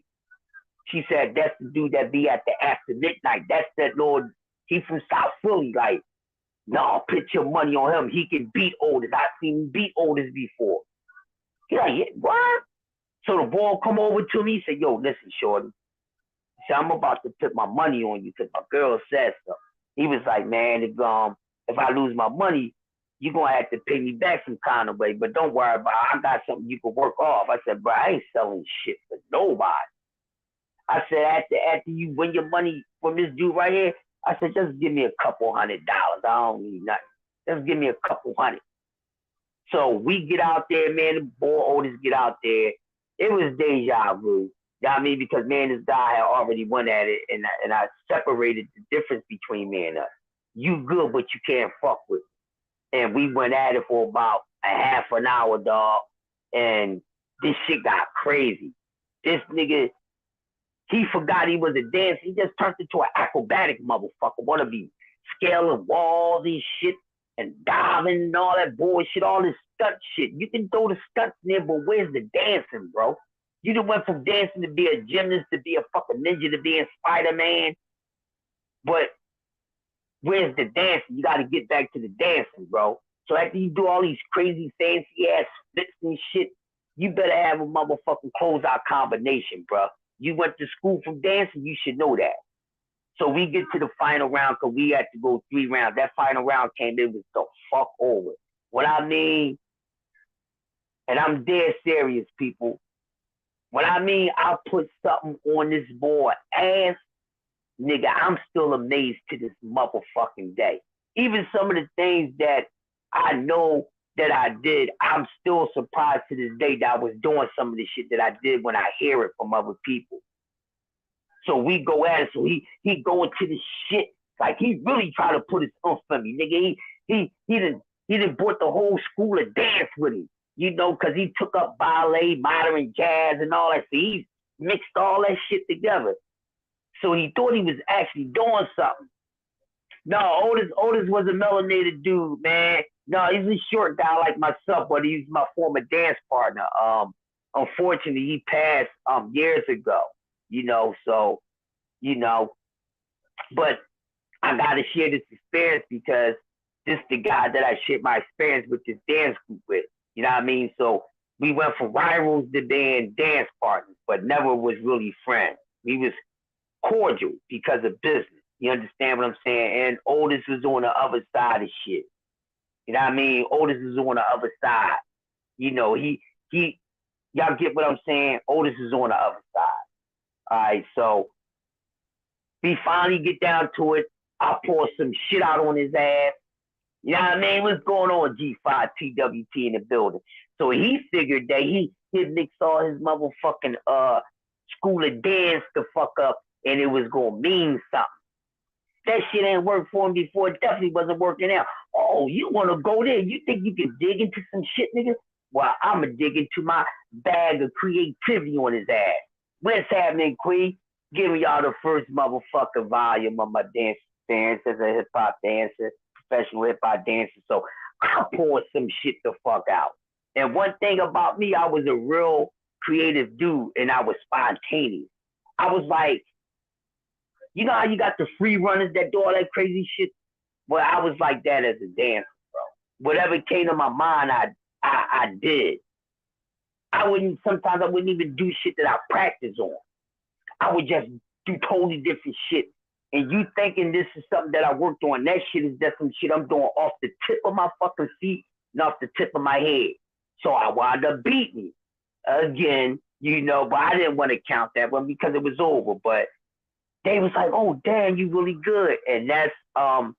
She said, that's the dude that be at the after midnight. That's that Lord, he from South Philly. Like, nah, put your money on him. He can beat Otis. I've seen him beat Otis before. He like, yeah, what? So the boy come over to me. He said, yo, listen, shorty. He said, I'm about to put my money on you because my girl said so. He was like, man, if I lose my money, you're going to have to pay me back some kind of way. But don't worry about it. I got something you can work off. I said, bro, I ain't selling shit for nobody. I said, after you win your money from this dude right here, I said, just give me a couple $100. I don't need nothing. Just give me a couple hundred. So we get out there, man. The boy Otis get out there. It was deja vu. You know what I mean? Because, man, this guy had already won at it, and I separated the difference between me and us. You good, but you can't fuck with me. And we went at it for about a half an hour, dog. And this shit got crazy. This nigga, he forgot he was a dancer. He just turned into an acrobatic motherfucker. Wanna be scaling walls and shit and diving and all that bullshit, all this stunt shit. You can throw the stunts in there, but where's the dancing, bro? You done went from dancing to be a gymnast to be a fucking ninja to being Spider-Man. But where's the dancing? You gotta get back to the dancing, bro. So after you do all these crazy fancy ass splits and shit, you better have a motherfucking closeout combination, bro. You went to school from dancing, you should know that. So we get to the final round because we had to go 3 rounds. That final round came in with the fuck over. What I mean, and I'm dead serious, people. When I mean I put something on this boy ass, nigga, I'm still amazed to this motherfucking day. Even some of the things that I know that I did, I'm still surprised to this day that I was doing some of the shit that I did when I hear it from other people. So we go at it. So he go into the shit like he really try to put his oomph in me, nigga. He done brought the whole school of dance with him, you know, because he took up ballet, modern jazz, and all that. So he mixed all that shit together. So he thought he was actually doing something. No, Otis was a melanated dude, man. No, he's a short guy like myself, but he's my former dance partner. Unfortunately, he passed years ago. You know, so, you know, but I gotta share this experience because this is the guy that I shared my experience with this dance group with. You know what I mean? So we went from rivals to being dance partners, but never was really friends. We was cordial because of business. You understand what I'm saying? And Otis was on the other side of shit. You know what I mean? Otis is on the other side. You know, he y'all get what I'm saying? Otis is on the other side. All right, so we finally get down to it. I pour some shit out on his ass. You know what I mean? What's going on, G5 TWT in the building? So he figured that he'd mix all his motherfucking school of dance the fuck up and it was gonna mean something. That shit ain't worked for him before. It definitely wasn't working out. Oh, you wanna go there? You think you can dig into some shit, nigga? Well, I'ma dig into my bag of creativity on his ass. What's happening, Queen? Giving y'all the first motherfucking volume of my dance experience as a hip hop dancer, professional hip hop dancer. So I poured some shit the fuck out. And one thing about me, I was a real creative dude and I was spontaneous. I was like, you know how you got the free runners that do all that crazy shit? Well, I was like that as a dancer, bro. Whatever came to my mind, I did. Sometimes I wouldn't even do shit that I practice on. I would just do totally different shit. And you thinking this is something that I worked on, that shit is just some shit I'm doing off the tip of my fucking feet and off the tip of my head. So I wound up beating again, you know, but I didn't want to count that one because it was over. But they was like, oh, damn, you really good. And that's, then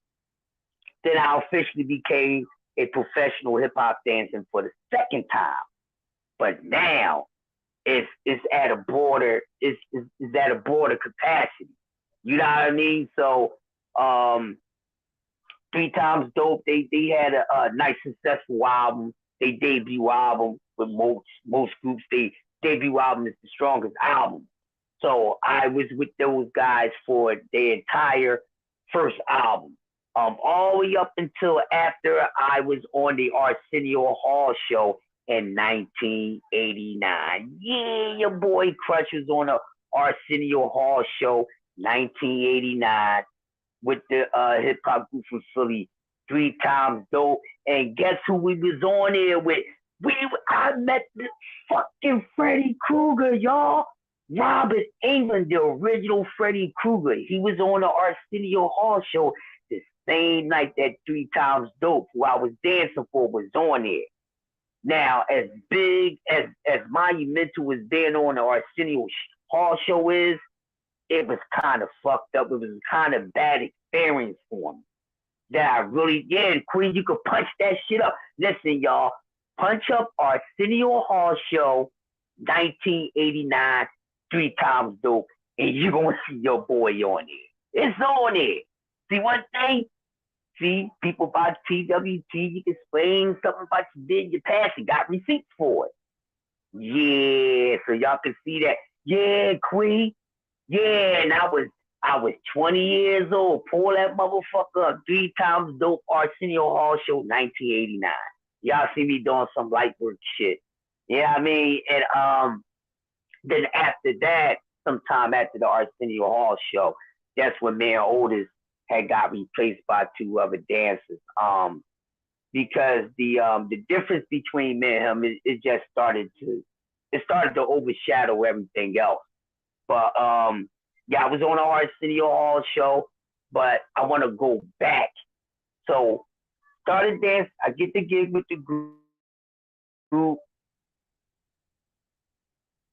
I officially became a professional hip hop dancer for the second time. But now it's at a border, it's at a border capacity. You know what I mean? So, Three Times Dope, they had a nice successful album. They debut album with most groups. They debut album is the strongest album. So I was with those guys for the entire first album. All the way up until after I was on the Arsenio Hall show in 1989. Yeah, your boy Crush was on the Arsenio Hall show 1989 with the hip hop group from Philly, Three Times Dope. And guess who we was on there with? I met the fucking Freddy Krueger, y'all. Robert England, the original Freddy Krueger. He was on the Arsenio Hall show the same night that Three Times Dope, who I was dancing for, was on there. Now, as big as monumental as being on the Arsenio Hall show is, it was kind of fucked up. It was kind of bad experience for me. That I really, yeah, Queen, you could punch that shit up. Listen, y'all, punch up Arsenio Hall show 1989, Three Times Dope, and you're going to see your boy on there. It's on there. See one thing? See, people about TWT, you can explain something about you did in your past and got receipts for it. Yeah, so y'all can see that. Yeah, Queen. Yeah, and I was 20 years old. Pull that motherfucker up. Three Times Dope, Arsenio Hall show, 1989. Y'all see me doing some light work shit. Yeah, I mean, and then after that, sometime after the Arsenio Hall show, that's when me and Otis had got replaced by two other dancers. Because the difference between me and him it just started to overshadow everything else. But yeah, I was on the Arsenio Hall show, but I want to go back. So started dance. I get the gig with the group.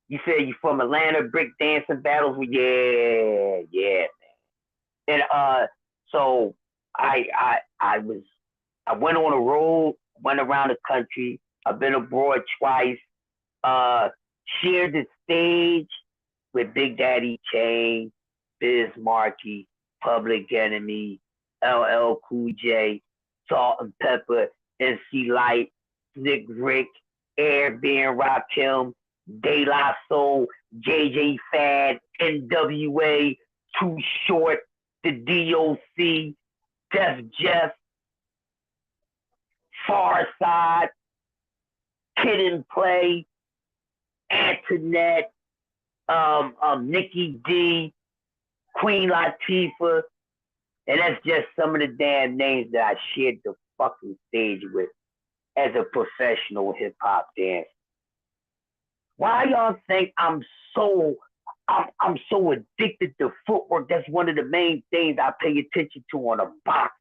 You said you from Atlanta, brick dancing battles. Yeah, man. And so I went on a road, went around the country. I've been abroad twice. Uh, Shared the stage with Big Daddy Kane, Biz Markie, Public Enemy, LL Cool J, Salt and Pepper, NC Light, Slick Rick, Air Being Rakim, De La Soul, JJ Fad, NWA, Too Short, the DOC, Def Jeff, Far Side, Kid and Play, Antoinette, Nikki D, Queen Latifah, And that's just some of the damn names that I shared the fucking stage with as a professional hip hop dancer. Why y'all think so I'm so addicted to footwork? That's one of the main things I pay attention to on a boxer.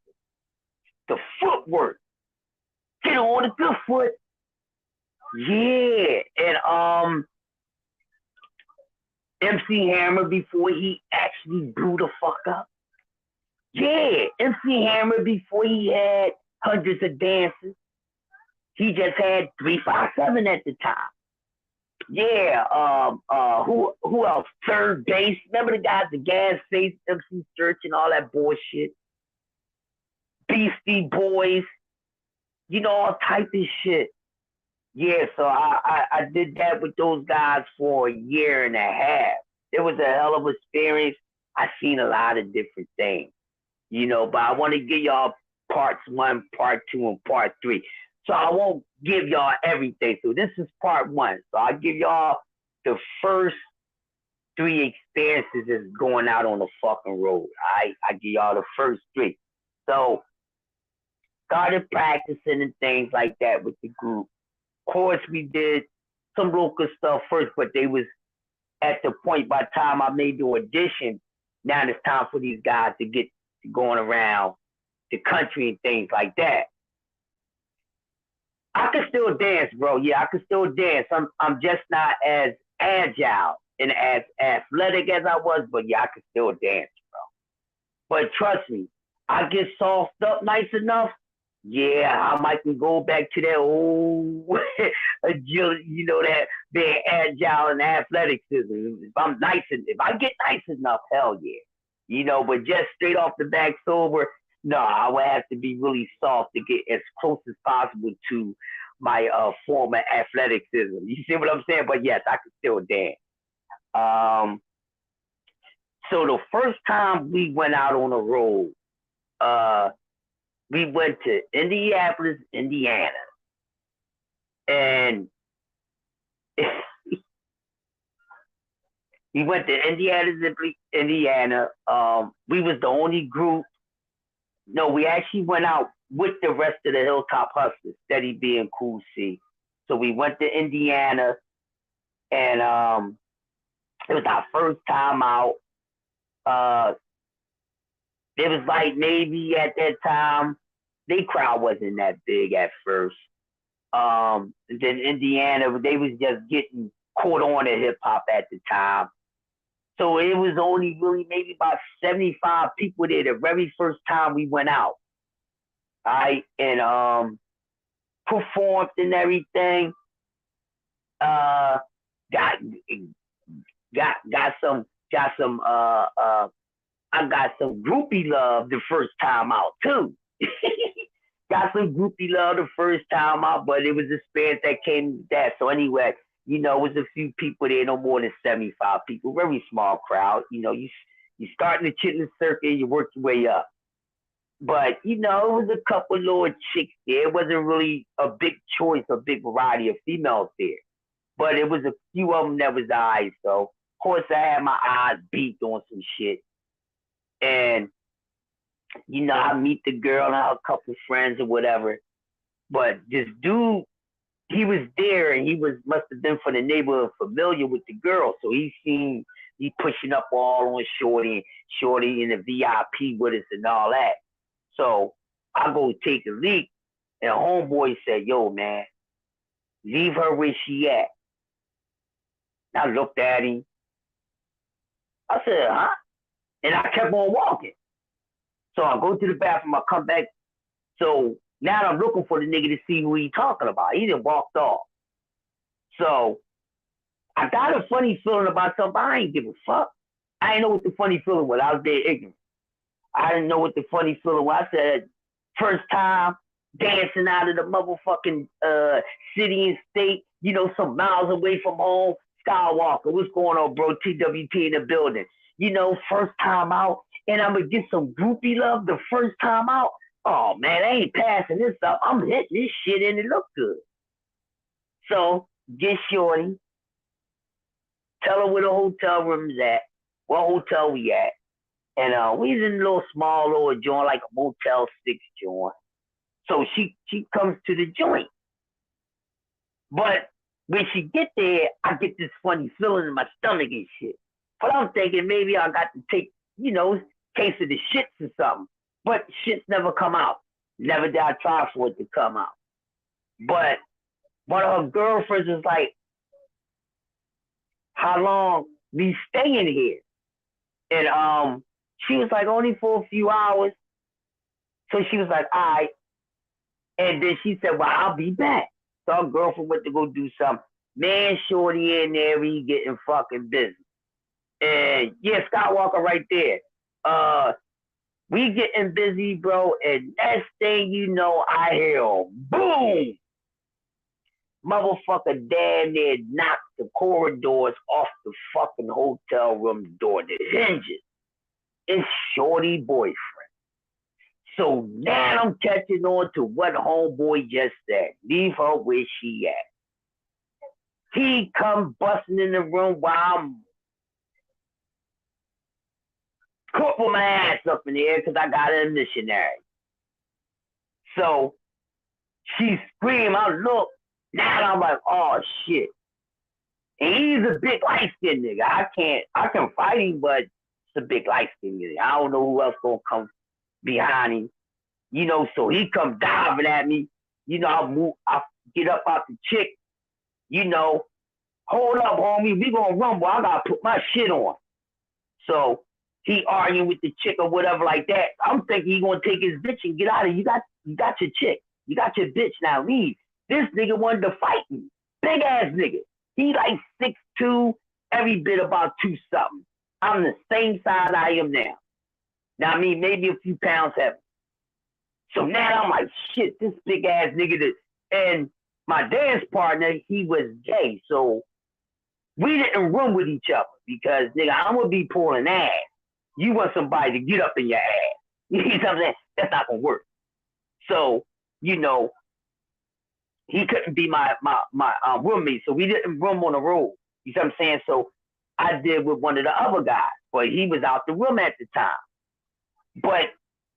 The footwork. Get on the good foot. Yeah. And MC Hammer before he actually blew the fuck up. Yeah, MC Hammer before he had hundreds of dancers. He just had 357 at the time. Yeah, who else? Third base. Remember the guys, the gas face, MC Search and all that bullshit. Beastie Boys. You know, all type of shit. Yeah, so I did that with those guys for a year and a half. It was a hell of an experience. I seen a lot of different things, you know, but I want to give y'all parts 1, part 2, and part 3. So I won't give y'all everything. So this is part 1. So I'll give y'all the first 3 experiences is going out on the fucking road. I give y'all the first 3. So started practicing and things like that with the group. Of course, we did some local stuff first, but they was at the point by the time I made the audition, now it's time for these guys to get going around the country and things like that. I can still dance, bro. Yeah, I can still dance. I'm just not as agile and as athletic as I was, but yeah, I can still dance, bro. But trust me, I get soft up nice enough. Yeah, I might can go back to that old agility, you know, that being agile and athleticism. If I get nice enough, hell yeah. You know, but just straight off the back sober, no, I would have to be really soft to get as close as possible to my former athleticism. You see what I'm saying? But yes, I can still dance. So the first time we went out on the road, we went to Indianapolis, Indiana. And we went to Indiana. We was the only group. No, we actually went out with the rest of the Hilltop Hustlers, Steady B and Cool C. So we went to Indiana, and it was our first time out. It was like maybe at that time, their crowd wasn't that big at first. Then Indiana, they was just getting caught on to hip hop at the time. So it was only really maybe about 75 people there the very first time we went out. All right, and performed and everything. Got some I got some groupie love the first time out too. Got some groupie love the first time out, but it was a experience that came with that. So anyway, you know, it was a few people there, no more than 75 people, very small crowd. You know, you start in the chitlin circuit, you work your way up. But, you know, it was a couple little chicks there. It wasn't really a big choice, a big variety of females there. But it was a few of them that was eyes. So, of course, I had my eyes beat on some shit. And, you know, I meet the girl and I have a couple friends or whatever. But this dude, he was there and must have been from the neighborhood familiar with the girl. So he pushing up all on Shorty in the VIP with us and all that. So I go take a leak and homeboy said, yo, man, leave her where she at. And I looked at him. I said, huh? And I kept on walking. So I go to the bathroom, I come back. So now I'm looking for the nigga to see who he talking about. He done walked off. So I got a funny feeling about something, but I ain't give a fuck. I didn't know what the funny feeling was. I was dead ignorant. I didn't know what the funny feeling was. I said, first time dancing out of the motherfucking city and state, you know, some miles away from home. Skywalker, what's going on, bro? TWP in the building. You know, first time out, and I'm going to get some groupie love the first time out. Oh, man, I ain't passing this up. I'm hitting this shit and it look good. So, get Shorty. Tell her where the hotel room is at, what hotel we at. And we was in a little small little joint, like a Motel 6 joint. So she comes to the joint. But when she get there, I get this funny feeling in my stomach and shit. But I'm thinking maybe I got to take, case of the shits or something. But shits never come out. Never did I try for it to come out. But one of her girlfriends was like, how long we staying here? And she was like, only for a few hours. So she was like, all right. And then she said, well, I'll be back. So her girlfriend went to go do something. Man, shorty in there, we getting fucking busy. And yeah, Skywalker right there. We getting busy, bro. And next thing you know, I hear a boom. Motherfucker damn near knocked the corridors off the fucking hotel room door, the hinges. It's shorty boyfriend. So now I'm catching on to what homeboy just said. Leave her where she at. He come busting in the room while I'm putting my ass up in the air because I got a missionary. So she screamed, I look. Now I'm like, oh shit. And he's a big light skinned nigga. I can fight him, but it's a big light skinned nigga. I don't know who else gonna come behind him. So he come diving at me. I get up out the chick. Hold up, homie. We gonna rumble. I gotta put my shit on. So he arguing with the chick or whatever like that. I'm thinking he gonna take his bitch and get out of here. You got your chick. You got your bitch. Now leave. This nigga wanted to fight me. Big ass nigga. He like 6'2", every bit about 2 something. I'm the same size I am now. Now I mean maybe a few pounds heavy. So now I'm like, shit, this big ass nigga. And my dance partner, he was gay. So we didn't room with each other because, nigga, I'm going to be pulling ass. You want somebody to get up in your ass. You know what I'm saying? That's not going to work. So, he couldn't be my roommate. So we didn't room on the road. You know what I'm saying? So I did with one of the other guys. But he was out the room at the time. But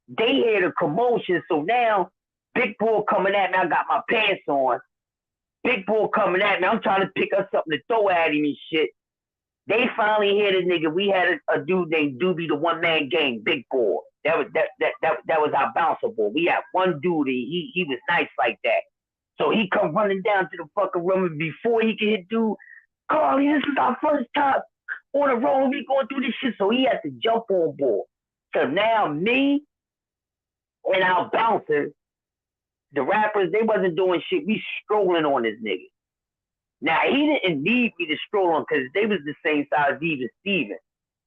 they had a commotion, so now Big Bull coming at me. I got my pants on. Big Bull coming at me. I'm trying to pick up something to throw at him and shit. They finally hit a nigga. We had a dude named Doobie, the one man gang, Big Bull. That was our bouncer boy. We had one dude. He was nice like that. So he come running down to the fucking room, and before he could hit dude, Carly, this is our first time on the road. We going through this shit, so he had to jump on board. So now me and our bouncers, the rappers, they wasn't doing shit. We strolling on this nigga. Now, he didn't need me to stroll on because they was the same size as even Steven.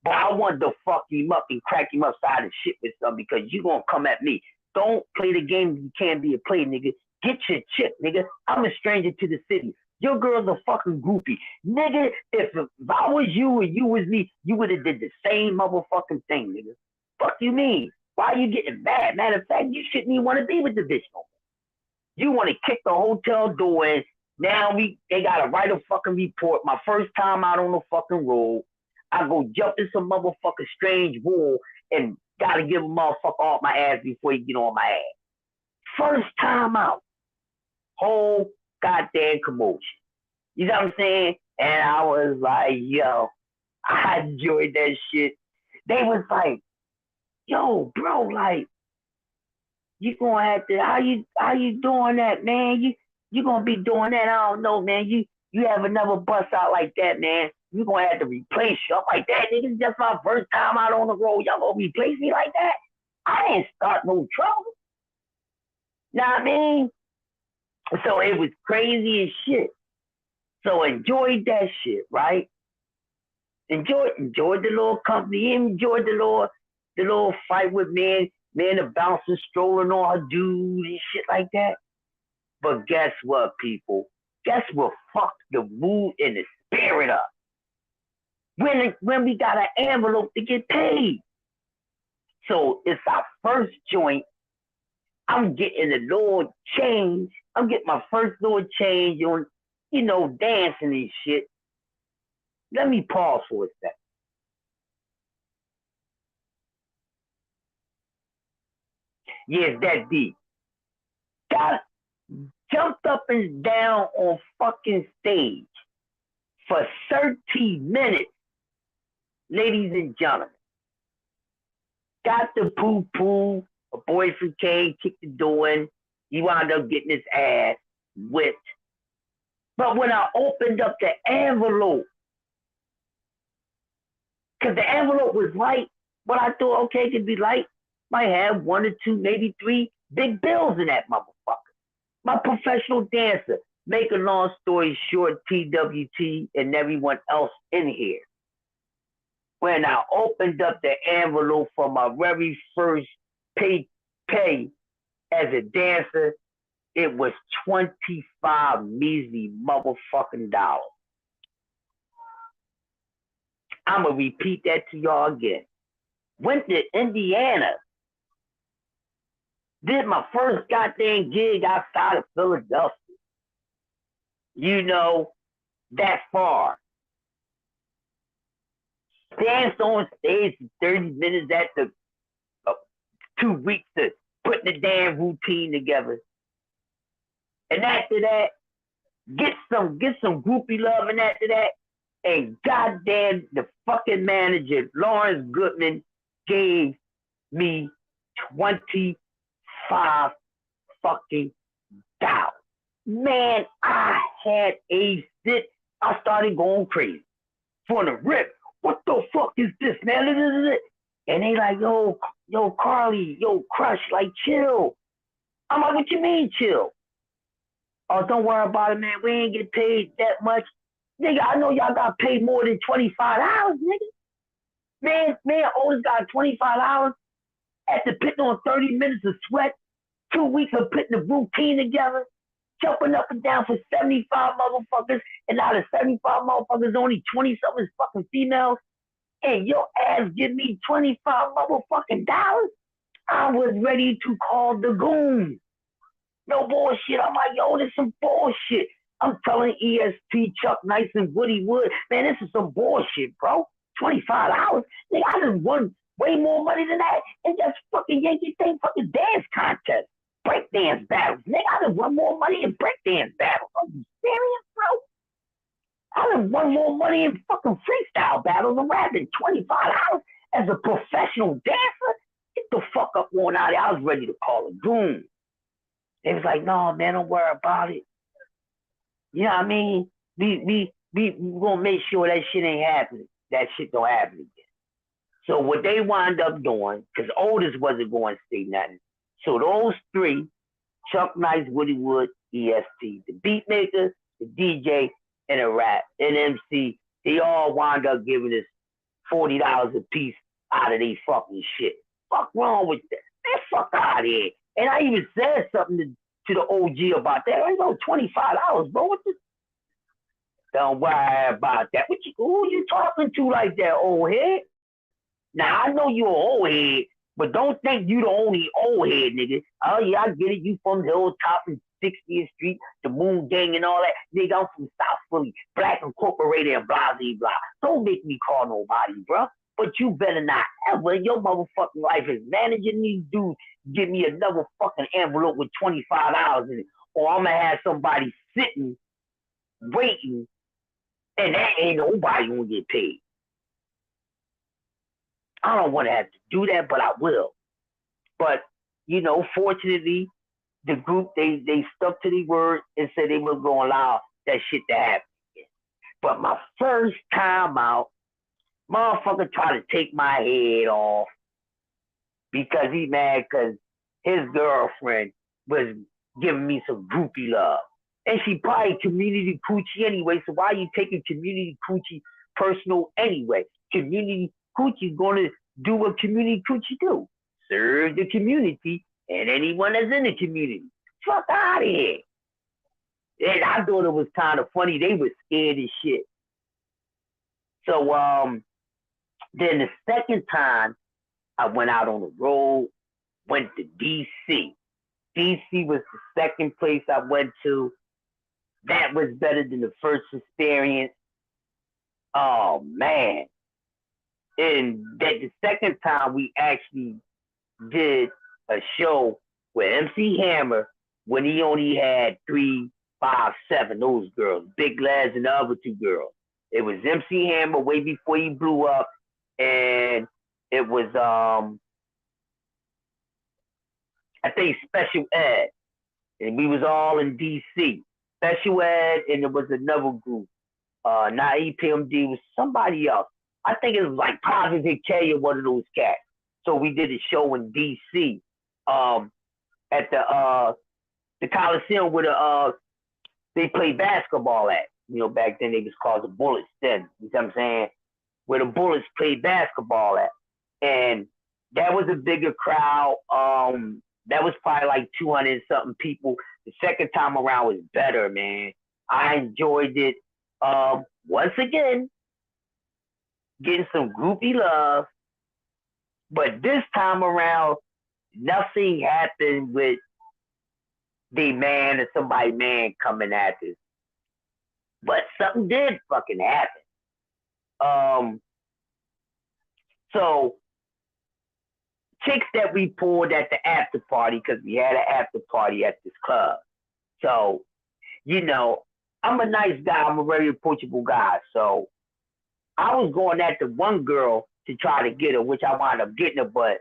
But I wanted to fuck him up and crack him upside the shit with something because you going to come at me. Don't play the game you can't be a player, nigga. Get your chick, nigga. I'm a stranger to the city. Your girl's a fucking groupie. Nigga, if I was you and you was me, you would have did the same motherfucking thing, nigga. Fuck you mean? Why are you getting mad? Matter of fact, you shouldn't even want to be with the bitch no more. You want to kick the hotel door in. Now they got to write a fucking report. My first time out on the fucking road, I go jump in some motherfucking strange wall and got to give a motherfucker off my ass before he get on my ass. First time out. Whole goddamn commotion. You know what I'm saying? And I was like, yo, I enjoyed that shit. They was like, yo, bro, like, you gonna have to, how you doing that, man? You gonna be doing that? I don't know, man. You have another bust out like that, man. You gonna have to replace you. I'm like, that nigga's just my first time out on the road. Y'all gonna replace me like that? I didn't start no trouble. Know what I mean? So it was crazy as shit. So enjoyed that shit, right? Enjoyed the little company. Enjoyed the little fight with me and the bouncer strolling on her dude and shit like that. But guess what, people? Guess what fucked the mood and the spirit up? When we got an envelope to get paid. So it's our first joint. I'm getting a little change. I'm getting my first little change on, dancing and shit. Let me pause for a second. Yeah, it's that deep. Got jumped up and down on fucking stage for 30 minutes, ladies and gentlemen. Got the poo poo. A boyfriend came, kicked the door in. He wound up getting his ass whipped. But when I opened up the envelope, because the envelope was light, but I thought, okay, it could be light. Might have one or two, maybe three big bills in that motherfucker. My professional dancer. Make a long story short, TWT and everyone else in here. When I opened up the envelope for my very first pay as a dancer, it was 25 measly motherfucking dollars. I'm going to repeat that to y'all again. Went to Indiana. Did my first goddamn gig outside of Philadelphia. You know, that far. Danced on stage for 30 minutes after 2 weeks of putting the damn routine together. And after that, get some groupie love, and after that, and goddamn the fucking manager, Lawrence Goodman, gave me 25 fucking dollars. Man, I had a fit. I started going crazy. For the rip. What the fuck is this, man? And they like, yo, Carly, yo, Crush, like, chill. I'm like, what you mean, chill? Oh, don't worry about it, man. We ain't get paid that much. Nigga, I know y'all got paid more than $25, nigga. Man, always got $25 after putting on 30 minutes of sweat, 2 weeks of putting the routine together, jumping up and down for 75 motherfuckers, and out of 75 motherfuckers, only 20-something is fucking females, and your ass give me 25 motherfucking dollars? I was ready to call the goons. No bullshit. I'm like, yo, this is some bullshit. I'm telling ESP, Chuck Nice, and Woody Wood, man, this is some bullshit, bro. $25? Nigga, I just won way more money than that in just fucking Yankee thing fucking dance contest. Breakdance battles. Nigga, I just won more money in breakdance battles. Are you serious, bro? I just won more money in fucking freestyle battles and rapping. $25 as a professional dancer? Get the fuck up on out of there. I was ready to call a goon. They was like, no, man, don't worry about it. You know what I mean? We gonna make sure that shit ain't happening. That shit don't happen again. So what they wind up doing, because Otis wasn't going to say nothing. So those three, Chuck Nice, Woody Wood, EST, the beat maker, the DJ, and a rap, and MC, they all wind up giving us $40 a piece out of these fucking shit. Fuck wrong with that? Man, fuck out of here. And I even said something to the OG about that. I know $25, bro. What the? Don't worry about that. Who you talking to like that, old head? Now, I know you're an old head, but don't think you the only old head, nigga. Oh, yeah, I get it. You from Hilltop and 60th Street, the Moon Gang and all that. Nigga, I'm from South Philly, Black Incorporated and blah, blah, blah. Don't make me call nobody, bro. But you better not ever in your motherfucking life is managing these dudes give me another fucking envelope with $25 in it. Or I'm going to have somebody sitting, waiting, and that ain't nobody going to get paid. I don't want to have to do that, but I will. But, you know, fortunately, the group, they stuck to the word and said they were going to allow that shit to happen. But my first time out, motherfucker tried to take my head off because he mad because his girlfriend was giving me some groupie love. And she probably community coochie anyway, so why are you taking community coochie personal anyway? Community coochie going to do what community coochie do. Serve the community and anyone that's in the community. Fuck out of here. And I thought it was kind of funny. They were scared as shit. So then the second time I went out on the road, went to D.C. D.C. was the second place I went to. That was better than the first experience. Oh, man. And that the second time we actually did a show with MC Hammer when he only had 3, 5, 7, those girls, Big Les and the other two girls. It was MC Hammer way before he blew up, and it was I think Special Ed, and we was all in DC. Special Ed, and there was another group, not EPMD, was somebody else. I think it was like Positive K or one of those cats. So we did a show in DC, at the Coliseum where they played basketball at. You know, back then they was called the Bullets then. You know what I'm saying? Where the Bullets played basketball at. And that was a bigger crowd. That was probably like 200 something people. The second time around was better, man. I enjoyed it. Once again, getting some groupie love. But this time around, nothing happened with the man or somebody man coming at this. But something did fucking happen. So chicks that we pulled at the after party, because we had an after party at this club. So, you know, I'm a nice guy. I'm a very approachable guy. So I was going after one girl to try to get her, which I wound up getting her, but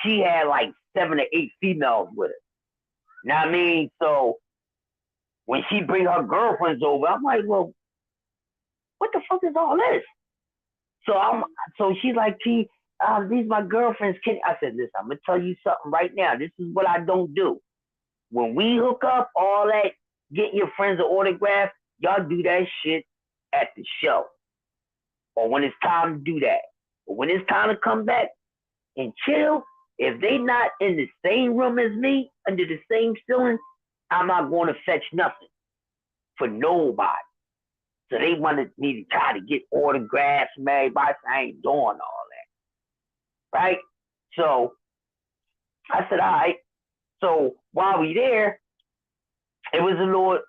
she had like 7 or 8 females with her. Know what I mean? So when she bring her girlfriends over, I'm like, well, what the fuck is all this? So she's like, these my girlfriends. I said, listen, I'm gonna tell you something right now. This is what I don't do. When we hook up, all that, getting your friends an autograph, y'all do that shit at the show, or when it's time to do that. But when it's time to come back and chill, if they not in the same room as me, under the same ceiling, I'm not going to fetch nothing for nobody. So they wanted me to try to get autographs from everybody. So I ain't doing all that. Right? So I said, all right. So while we there, it was a little,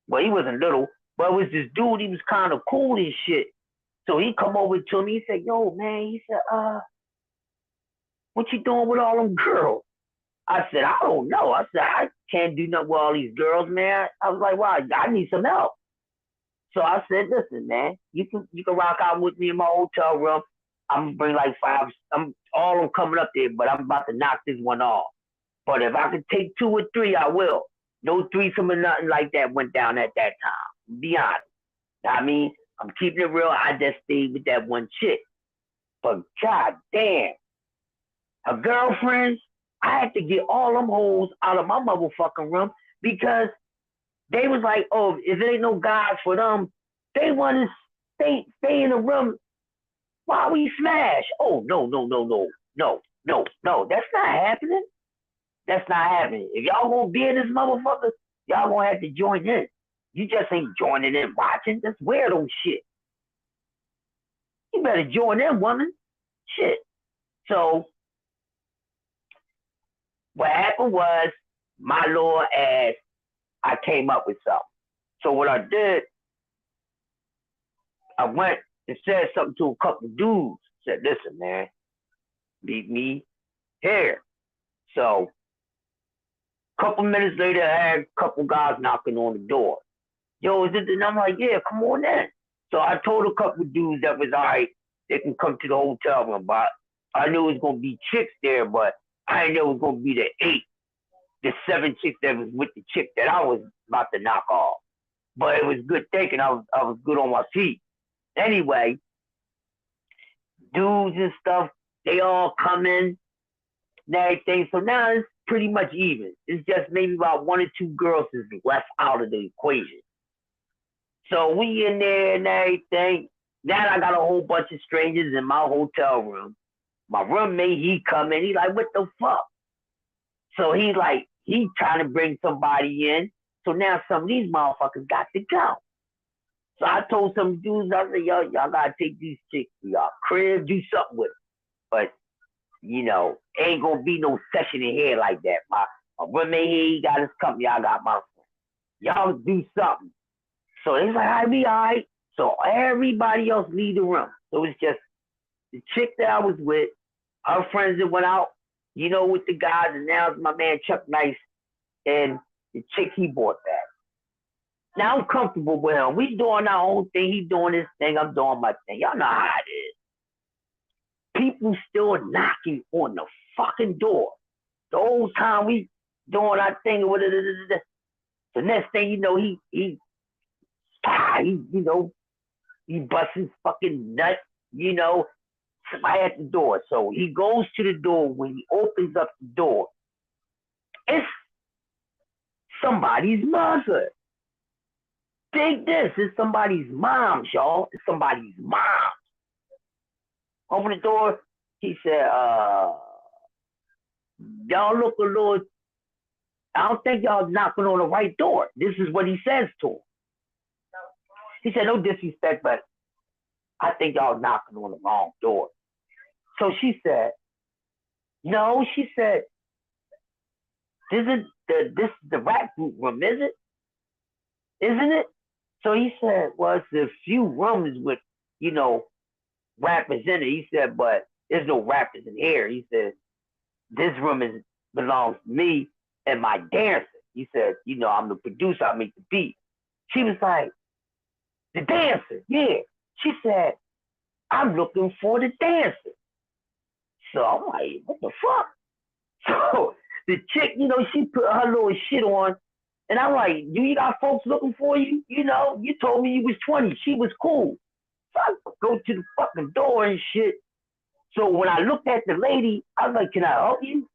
well, he wasn't little, but it was this dude, he was kind of cool and shit. So he come over to me, he said, yo, man, he said, what you doing with all them girls? I said, I don't know. I said, I can't do nothing with all these girls, man. I was like, wow, I need some help. So I said, listen, man, you can rock out with me in my hotel room. I'm gonna bring like 5. All of them coming up there, but I'm about to knock this one off. But if I could take 2 or 3, I will. No threesome or nothing like that went down at that time. Be honest. I mean, I'm keeping it real. I just stayed with that one chick. But god damn, her girlfriends, I had to get all them hoes out of my motherfucking room because they was like, oh, if it ain't no guys for them, they want to stay in the room while we smash. Oh, no. That's not happening. That's not happening. If y'all gonna be in this motherfucker, y'all gonna have to join in. You just ain't joining in watching. That's weirdo shit. You better join in, woman. Shit. So what happened was my little ass, I came up with something. So what I did, I went and said something to a couple of dudes. Said, listen, man, meet me here. So a couple minutes later, I had a couple guys knocking on the door. Yo, is it? And I'm like, yeah, come on in. So I told a couple of dudes that was all right, they can come to the hotel room. But I knew it was going to be chicks there, but I didn't know it was going to be the 7 chicks that was with the chick that I was about to knock off. But it was good thinking. I was good on my feet. Anyway, dudes and stuff, they all come in and everything. So now it's pretty much even. It's just maybe about 1 or 2 girls is left out of the equation. So we in there and everything. Now I got a whole bunch of strangers in my hotel room. My roommate, he come in. He like, what the fuck? So he like, he trying to bring somebody in. So now some of these motherfuckers got to go. So I told some dudes, I said, y'all gotta take these chicks to y'all crib, do something with them. But, you know, ain't gonna be no session in here like that. My roommate here, he got his company, I got my friend. Y'all do something. So they was like, I be all right. So everybody else leave the room. So it was just the chick that I was with, her friends that went out, You know, with the guys, and now it's my man Chuck Nice and the chick he bought back. Now I'm comfortable with him. We doing our own thing. He doing his thing. I'm doing my thing. Y'all know how it is. People still knocking on the fucking door. The whole time we doing our thing, the next thing you know, he busts his fucking nut, you know, somebody at the door. So he goes to the door. When he opens up the door, it's somebody's mother. Dig this, it's somebody's mom, y'all. It's somebody's mom. Open the door. He said, y'all look a little, I don't think y'all knocking on the right door. This is what he says to him. He said, no disrespect, but I think y'all knocking on the wrong door. So she said, no, she said, this is the rap group room, is it? Isn't it? So he said, well, it's a few rooms with, you know, rappers in it. He said, but there's no rappers in here. He said, this room belongs to me and my dancer. He said, you know, I'm the producer. I make the beat. She was like, the dancer, yeah. She said, I'm looking for the dancer. So I'm like, what the fuck? So the chick, you know, she put her little shit on. And I'm like, you got folks looking for you? You know, you told me you was 20. She was cool. So I go to the fucking door and shit. So when I looked at the lady, I was like, can I help you?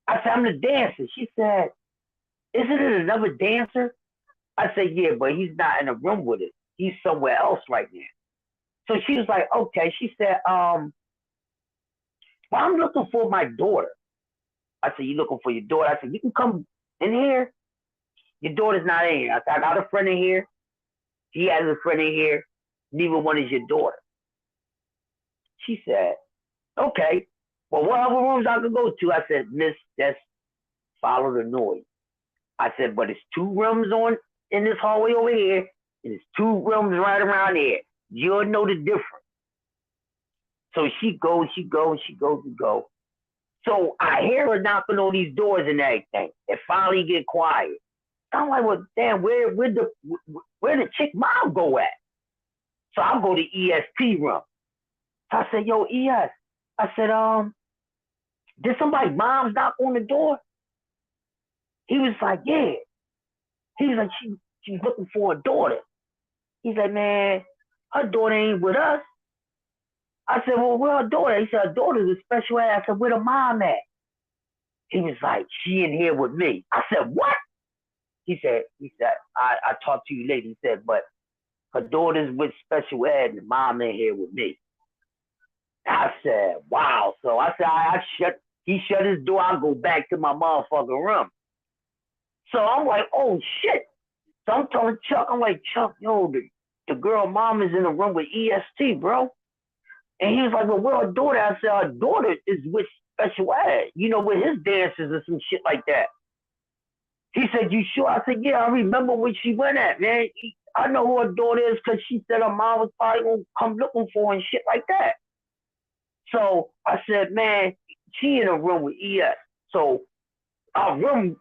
I said, I'm the dancer. She said, isn't it another dancer? I said, yeah, but he's not in the room with it. He's somewhere else right now. So she was like, okay. She said, well, I'm looking for my daughter. I said, you looking for your daughter? I said, you can come in here. Your daughter's not in here. I said, I got a friend in here. He has a friend in here. Neither one is your daughter. She said, okay. Well, what other rooms I could go to? I said, miss, just follow the noise. I said, but it's 2 rooms in this hallway over here, and it's 2 rooms right around here. You'll know the difference. So she goes. So I hear her knocking on these doors and everything. It finally get quiet. I'm like, well, damn, where the chick mom go at? So I go to ESP room. So I said, yo, ES. I said, did somebody mom's knock on the door? He was like, yeah. He was like, she's looking for a daughter. He's like, man, her daughter ain't with us. I said, well, where her daughter? He said, her daughter's a special ed. I said, where the mom at? He was like, she in here with me. I said, what? He said, I talked to you later. He said, but her daughter's with special ed and the mom in here with me. I said, wow. So I said, he shut his door. I go back to my motherfucking room. So I'm like, oh shit. So I'm telling Chuck, I'm like, Chuck, yo, the girl mom is in the room with EST, bro. And he was like, well, where her daughter? I said, her daughter is with special ed, you know, with his dances or some shit like that. He said, you sure? I said, yeah, I remember where she went at, man. I know who her daughter is because she said her mom was probably going to come looking for her and shit like that. So I said, man, she in a room with ES. So our room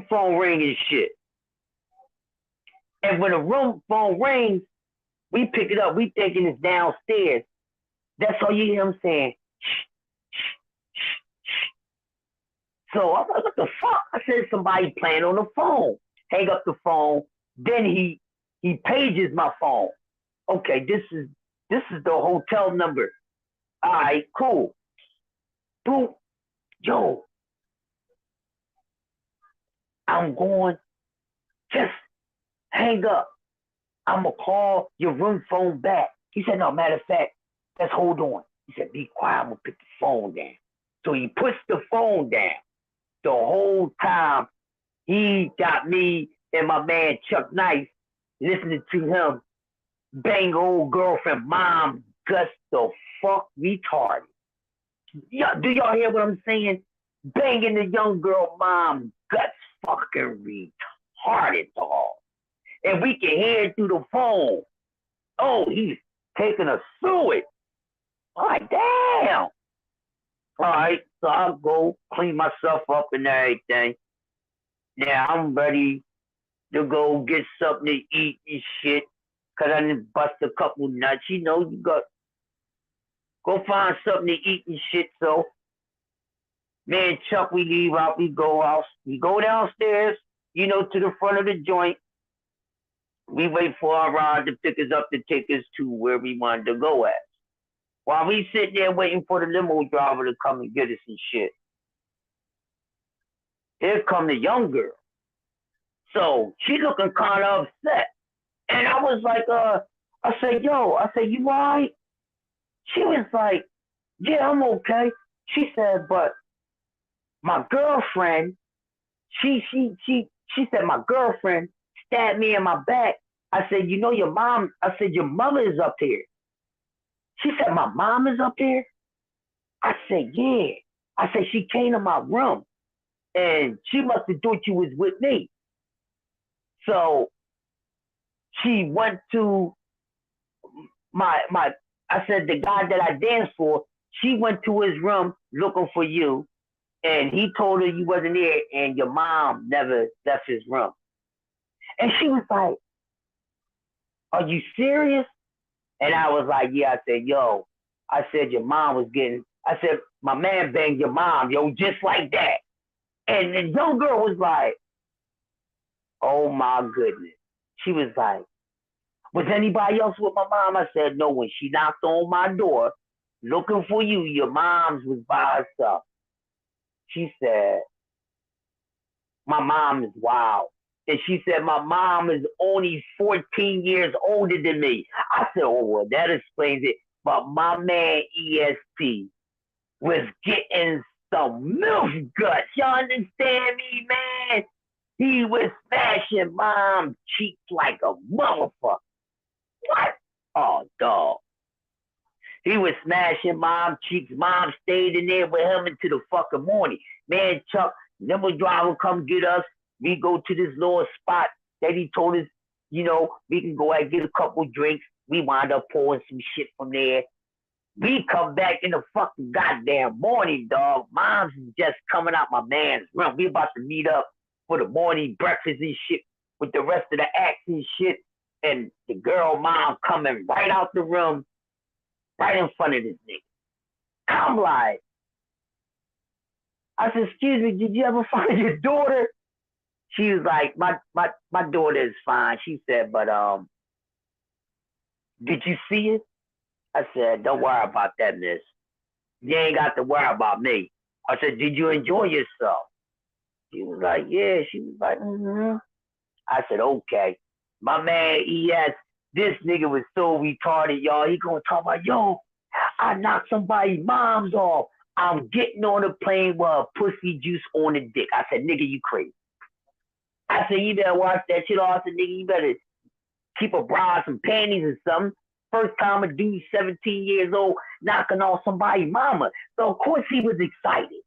phone ring and shit. And when the room phone rings, we pick it up. We thinking it's downstairs. That's all you hear him saying. Shh, shh, shh, shh. So I'm like, what the fuck? I said, somebody playing on the phone. Hang up the phone. Then he pages my phone. Okay, this is the hotel number. All right, cool. Boom. Yo, I'm going. Just hang up. I'm going to call your room phone back. He said, no, matter of fact, let's hold on. He said, be quiet. I'm going to put the phone down. So he puts the phone down. The whole time, he got me and my man Chuck Nice listening to him bang old girlfriend mom guts the fuck retarded. Do y'all hear what I'm saying? Banging the young girl mom guts fucking retarded, dog. And we can hear it through the phone. Oh, he's taking us through it. I'm like, damn. All right, So I go clean myself up and everything. Now I'm ready to go get something to eat and shit. Cause I done bust a couple nuts. You know, you got go find something to eat and shit. So me and Chuck, we leave out, we go downstairs, you know, to the front of the joint. We wait for our ride to pick us up to take us to where we wanted to go at. While we sit there waiting for the limo driver to come and get us and shit, here come the young girl. So she looking kind of upset. And I was like, I said, yo, I said, you alright? She was like, yeah, I'm okay. She said, but my girlfriend, she said my girlfriend stabbed me in my back. I said, you know your mom, I said, your mother is up here. She said, my mom is up here? I said, yeah. I said, she came to my room and she must have thought you was with me. So she went to my I said the guy that I danced for, she went to his room looking for you and he told her you wasn't there and your mom never left his room. And she was like, are you serious? And I was like, yeah. I said, yo, I said your mom was getting, I said, my man banged your mom, yo, just like that. And the young girl was like, oh my goodness. She was like, was anybody else with my mom? I said, no, when she knocked on my door looking for you, your mom's was by herself. She said, my mom is wild. And she said, my mom is only 14 years older than me. I said, oh, well, that explains it. But my man ESP was getting some MILF guts. Y'all understand me, man? He was smashing mom's cheeks like a motherfucker. What? Oh, dog. He was smashing mom's cheeks. Mom stayed in there with him until the fucking morning. Man, Chuck, limo driver come get us. We go to this little spot that he told us, you know, we can go and get a couple drinks. We wind up pouring some shit from there. We come back in the fucking goddamn morning, dog. Mom's just coming out my man's room. We about to meet up for the morning breakfast and shit with the rest of the acts and shit. And the girl mom coming right out the room, right in front of this nigga. I'm like, I said, excuse me, did you ever find your daughter? She was like, my daughter is fine. She said, but did you see it? I said, don't worry about that, miss. You ain't got to worry about me. I said, did you enjoy yourself? She was like, yeah. She was like, mm-hmm. I said, okay. My man ES, this nigga was so retarded, y'all. He gonna talk about, yo, I knocked somebody's mom's off. I'm getting on the plane with a pussy juice on the dick. I said, nigga, you crazy. I said, you better watch that shit. I said, nigga, you better keep a bra, some panties or something. First time a dude 17 years old knocking off somebody's mama. So of course he was excited.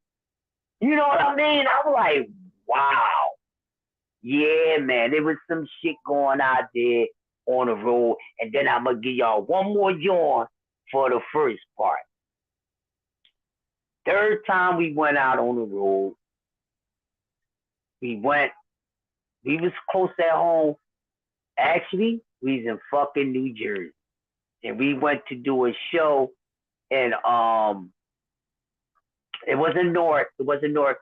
You know what I mean? I was like, wow. Yeah, man, there was some shit going out there on the road. And then I'm going to give y'all one more yawn for the first part. Third time we went out on the road, we was close at home. Actually, we was in fucking New Jersey. And we went to do a show and it wasn't North. It wasn't North.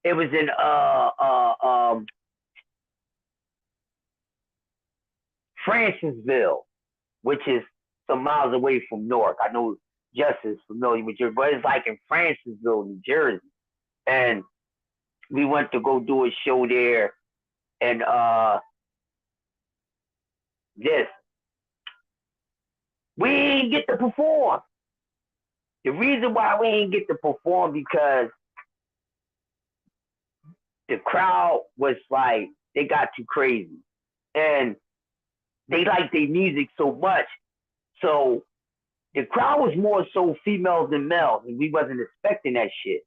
It was in Francisville, which is some miles away from Newark. I know Justin's familiar with Jersey, but it's like in Francisville, New Jersey. And we went to go do a show there and this. We didn't get to perform. The reason why we didn't get to perform because the crowd was like, they got too crazy. And they liked their music so much. So the crowd was more so females than males, and we wasn't expecting that shit.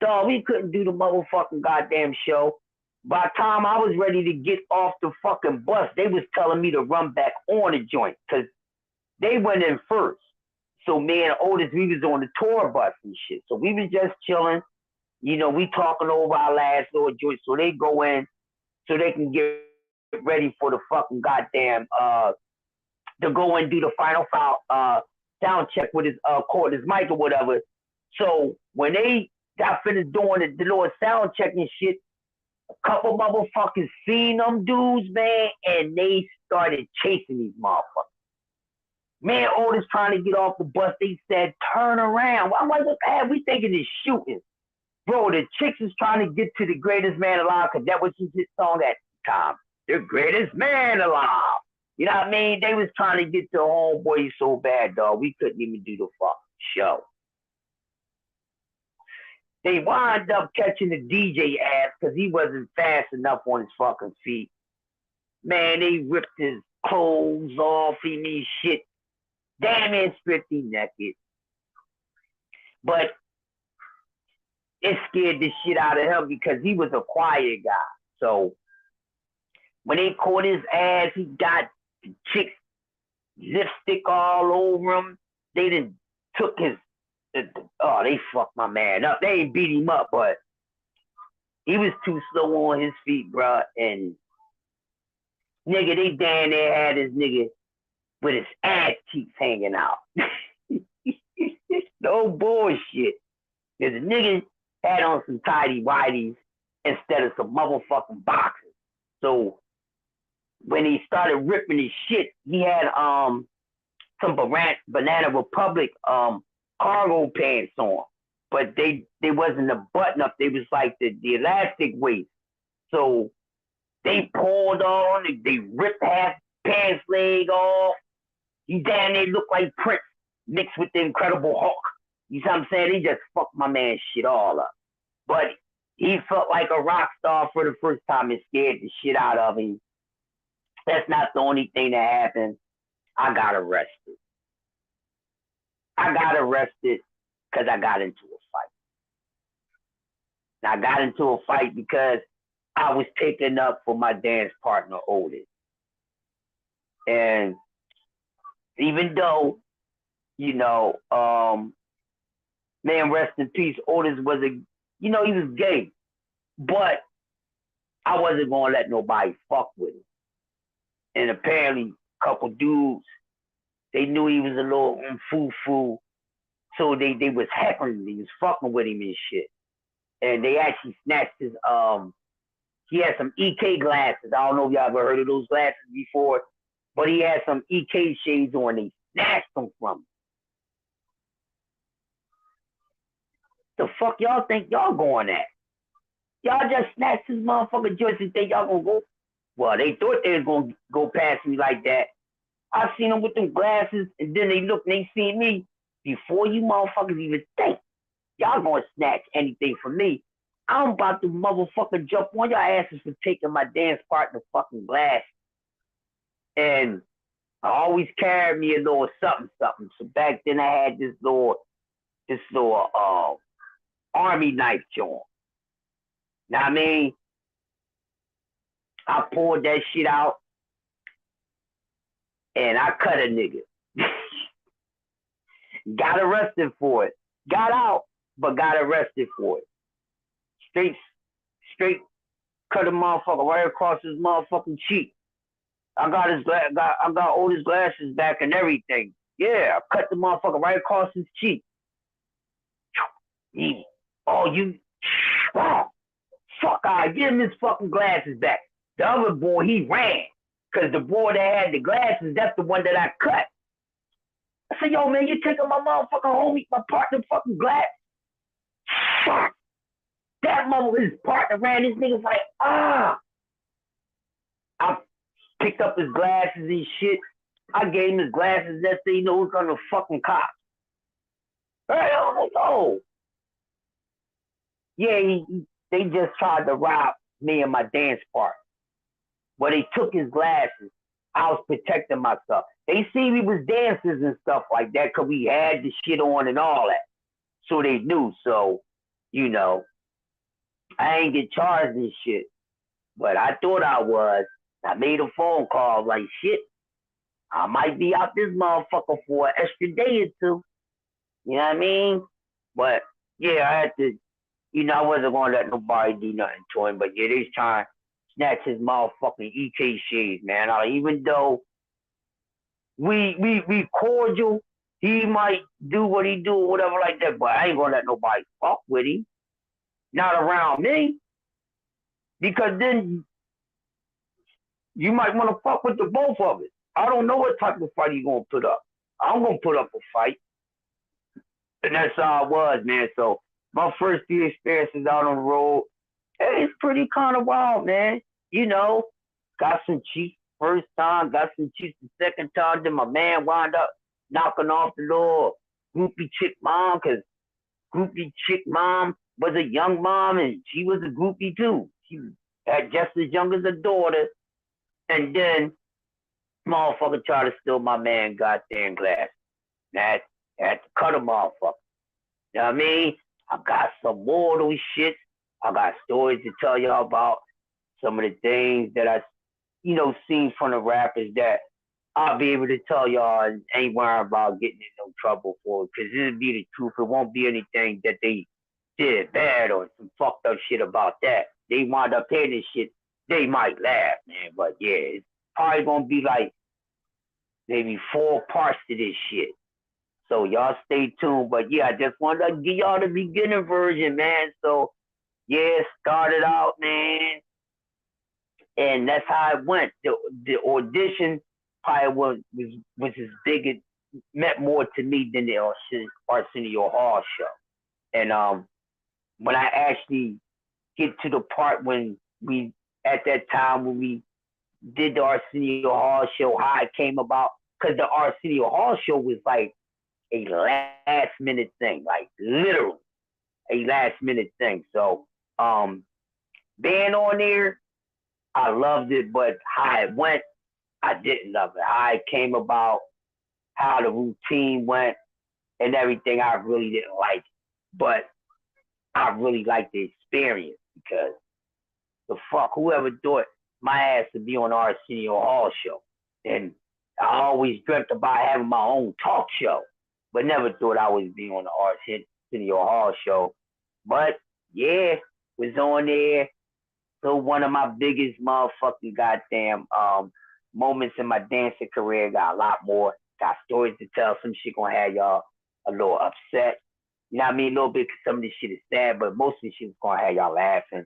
So we couldn't do the motherfucking goddamn show. By the time I was ready to get off the fucking bus, they was telling me to run back on the joint because they went in first. So me and Otis, we was on the tour bus and shit. So we was just chilling. We talking over our last little joint. So they go in so they can get ready for the fucking goddamn to go and do the final sound check with his cord, his mic or whatever. So when they got finished doing the little sound check and shit, a couple motherfuckers seen them dudes, man, and they started chasing these motherfuckers. Man, Otis trying to get off the bus. They said, turn around. I'm like, what the hell? We thinking it's shooting. Bro, the chicks is trying to get to the greatest man alive because that was his song at the time. The greatest man alive. You know what I mean? They was trying to get to homeboy so bad, dog. We couldn't even do the fucking show. They wind up catching the DJ ass because he wasn't fast enough on his fucking feet. Man, they ripped his clothes off him and shit. Damn it, stripped him naked. But it scared the shit out of him because he was a quiet guy. So when they caught his ass, he got the chicks lipstick all over him. They done took his, they fucked my man up. They ain't beat him up, but he was too slow on his feet, bruh. And nigga, they down there had this nigga with his ass cheeks hanging out. No bullshit. Cause the nigga had on some tidy whities instead of some motherfucking boxers. So when he started ripping his shit, he had some Banana Republic cargo pants on, but they wasn't a button up. They was like the elastic waist. So they pulled on, they ripped half pants leg off. He down there looked like Prince mixed with the Incredible Hulk. You know what I'm saying? He just fucked my man's shit all up. But he felt like a rock star for the first time and scared the shit out of him. That's not the only thing that happened. I got arrested. I got arrested because I got into a fight. I got into a fight because I was taken up for my dance partner, Otis. And even though, man, rest in peace, Otis was he was gay. But I wasn't going to let nobody fuck with him. And apparently, a couple dudes, they knew he was a little foo-foo. So they was heckling him. They was fucking with him and shit. And they actually snatched his, he had some EK glasses. I don't know if y'all ever heard of those glasses before. But he had some EK shades on. They snatched them from him. The fuck y'all think y'all going at? Y'all just snatched his motherfucking joints and think y'all gonna go? Well, they thought they was gonna go past me like that. I seen them with them glasses, and then they looked and they seen me. Before you motherfuckers even think y'all gonna snatch anything from me, I'm about to motherfucking jump on your asses for taking my dance partner fucking glasses. And I always carried me a little something. So back then I had this little army knife joint. Now I mean, I pulled that shit out and I cut a nigga. Got arrested for it. Got out, but got arrested for it. Straight cut a motherfucker right across his motherfucking cheek. I got all his glasses back and everything. Yeah, I cut the motherfucker right across his cheek. Fuck, I give him his fucking glasses back. The other boy, he ran. Because the boy that had the glasses, that's the one that I cut. I said, yo, man, you taking my motherfucking homie, my partner fucking glass? Fuck. That mother, his partner ran, this nigga's like, I picked up his glasses and shit. I gave him his glasses. Next thing you know, he's on the fucking cops. Right? I was like, oh. Yeah, they just tried to rob me and my dance partner. Well, they took his glasses. I was protecting myself. They see we was dancers and stuff like that because we had the shit on and all that. So they knew. So, I ain't get charged and shit. But I thought I was. I made a phone call like, shit, I might be out this motherfucker for an extra day or two. You know what I mean? But yeah, I had to. I wasn't gonna let nobody do nothing to him. But yeah, they was trying to snatch his motherfucking EK shades, man. Even though we cordial, he might do what he do or whatever like that. But I ain't gonna let nobody fuck with him. Not around me, because then you might want to fuck with the both of us. I don't know what type of fight you gonna put up. I'm gonna put up a fight, and that's how it was, man. So my first few experiences out on the road, hey, it's pretty kind of wild, man. You know, got some cheeks first time, got some cheeks the second time. Then my man wound up knocking off the little groupie chick mom, because groupie chick mom was a young mom, and she was a groupie too. She had just as young as her daughter, and then motherfucker tried to steal my man goddamn glass. That had to cut a motherfucker. You know what I mean? I got some more of those shits. I got stories to tell y'all about some of the things that I, seen from the rappers that I'll be able to tell y'all and ain't worrying about getting in no trouble for it. Because it'll be the truth. It won't be anything that they did bad or some fucked up shit about that. They wind up hearing this shit, they might laugh, man. But yeah, it's probably gonna be like maybe 4 parts to this shit. So y'all stay tuned. But yeah, I just wanted to give y'all the beginning version, man. So yeah, started out, man, and that's how it went. The audition probably was as big, it meant more to me than the Arsenio Hall show. And when I actually get to the part when we at that time when we did the Arsenio Hall show, how it came about, because the Arsenio Hall show was like a last minute thing, like literally a last minute thing. So being on there, I loved it, but how it went, I didn't love it. How it came about, how the routine went, and everything, I really didn't like it. But I really liked the experience, because the fuck, whoever thought my ass would be on the Arsenio Hall show. And I always dreamt about having my own talk show, but never thought I would be on the Arsenio Hall show. But yeah, was on there. So one of my biggest motherfucking goddamn moments in my dancing career. Got a lot more. Got stories to tell. Some shit gonna have y'all a little upset. You know what I mean? A little bit, 'cause some of this shit is sad, but most of this shit is gonna have y'all laughing.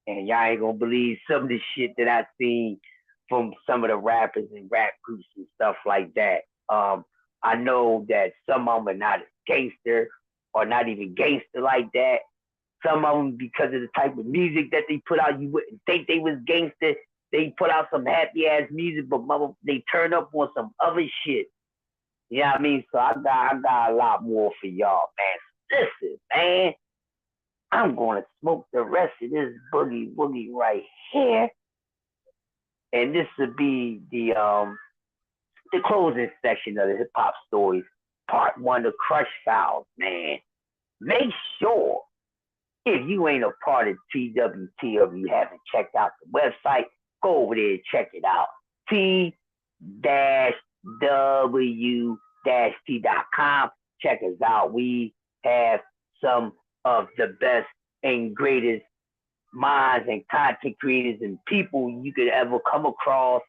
And y'all ain't gonna believe some of the shit that I seen from some of the rappers and rap groups and stuff like that. I know that some of them are not gangster or not even gangster like that. Some of them, because of the type of music that they put out, you wouldn't think they was gangster. They put out some happy ass music, but mother, they turn up on some other shit. You know what I mean? So I got a lot more for y'all, man. Listen, man, I'm gonna smoke the rest of this boogie woogie right here, and this will be the closing section of the hip hop stories, part one, the Crush Files, man. Make sure, if you ain't a part of TWT or you haven't checked out the website, go over there and check it out. T-W-T.com. Check us out. We have some of the best and greatest minds and content creators and people you could ever come across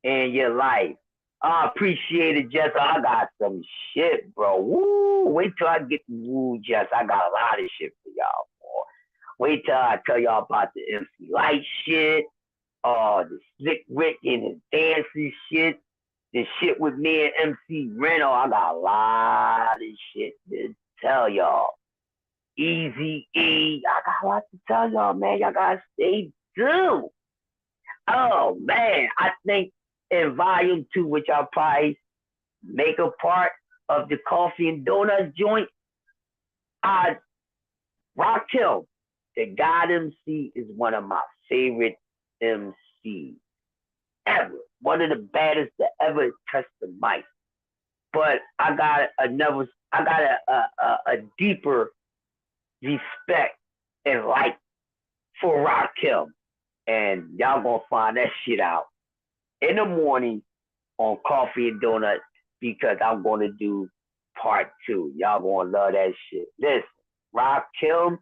in your life. I appreciate it, Jess. I got some shit, bro. Woo! Wait till I get woo, Jess. I got a lot of shit for y'all, boy. Wait till I tell y'all about the MC Light shit, the Slick Rick and his dancing shit, the shit with me and MC Reno. I got a lot of shit to tell y'all. Easy E, I got a lot to tell y'all, man. Y'all gotta stay tuned. Oh man, I think in volume two, which I'll probably make a part of the coffee and donuts joint, I Rock Hill, the God MC, is one of my favorite MCs ever. One of the baddest to ever touch the mic. But I got a deeper respect and like for Rakim. And y'all gonna find that shit out in the morning on Coffee and Donuts, because I'm gonna do Part 2. Y'all gonna love that shit. Listen, Rakim,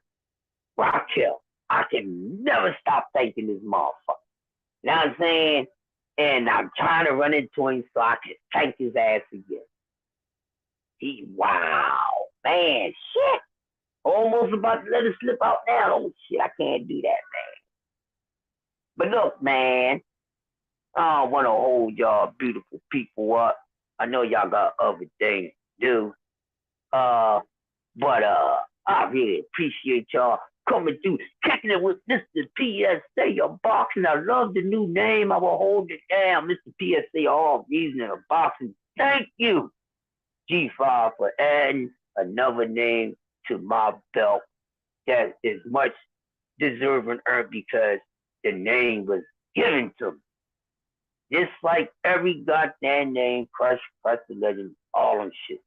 Rakim. I can never stop thanking this motherfucker. You know what I'm saying? And I'm trying to run into him so I can thank his ass again. Wow, man, shit. Almost about to let it slip out now. Oh shit, I can't do that, man. But look, man, I don't want to hold y'all beautiful people up. I know y'all got other things to do. Uh, but I really appreciate y'all coming through, kicking it with Mr. PSA of boxing. I love the new name. I will hold it down, Mr. PSA, all reason of boxing. Thank you, G5, for adding another name to my belt that is much deserved and earned because the name was given to me. Just like every goddamn name, Crush the Legend, all them shit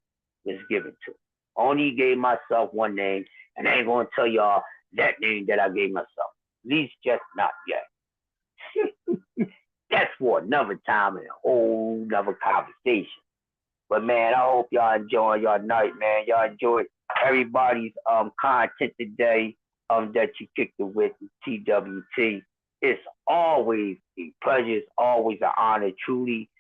was given to me. Only gave myself one name, and I ain't gonna tell y'all that name that I gave myself. At least just not yet. That's for another time and a whole nother conversation. But man, I hope y'all enjoy your night, man. Y'all enjoy everybody's content today that you kicked it with TWT. It's always a pleasure. It's always an honor, truly.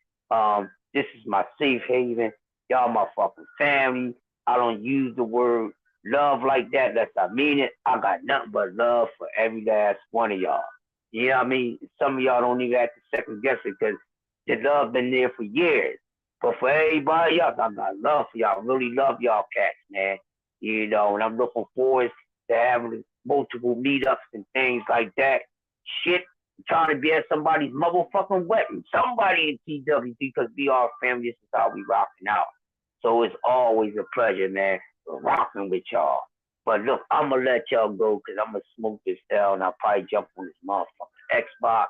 This is my safe haven. Y'all my fucking family. I don't use the word love like that unless I mean it. I got nothing but love for every last one of y'all. You know what I mean? Some of y'all don't even have to second guess it because the love been there for years. But for everybody else, I got love for y'all. I really love y'all cats, man. You know, and I'm looking forward to having multiple meetups and things like that. Shit, I'm trying to be at somebody's motherfucking wedding. Somebody in TWT because we are family. This is how we rocking out. So it's always a pleasure, man, rocking with y'all. But look, I'm going to let y'all go because I'm going to smoke this down and I'll probably jump on this motherfucking Xbox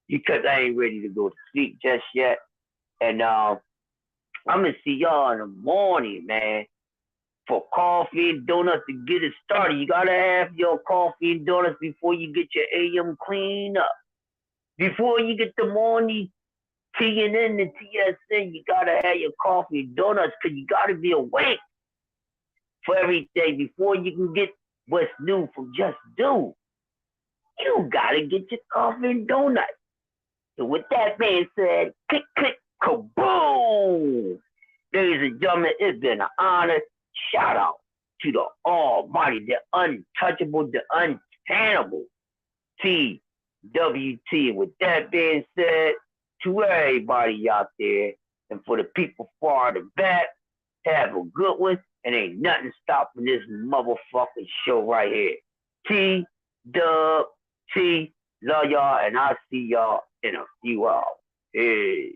because I ain't ready to go to sleep just yet. And I'm going to see y'all in the morning, man, for coffee and donuts to get it started. You got to have your coffee and donuts before you get your AM clean up. Before you get the morning teeing in the TSN, you got to have your coffee and donuts because you got to be awake for everything before you can get what's new from Just Do. You got to get your coffee and donuts. So with that being said, click, click, kaboom! Ladies and gentlemen, it's been an honor. Shout out to the almighty, the untouchable, the untenable TWT. With that being said, to everybody out there, and for the people far in the back, have a good one, and ain't nothing stopping this motherfucking show right here. TWT, love y'all, and I'll see y'all in a few hours. Hey.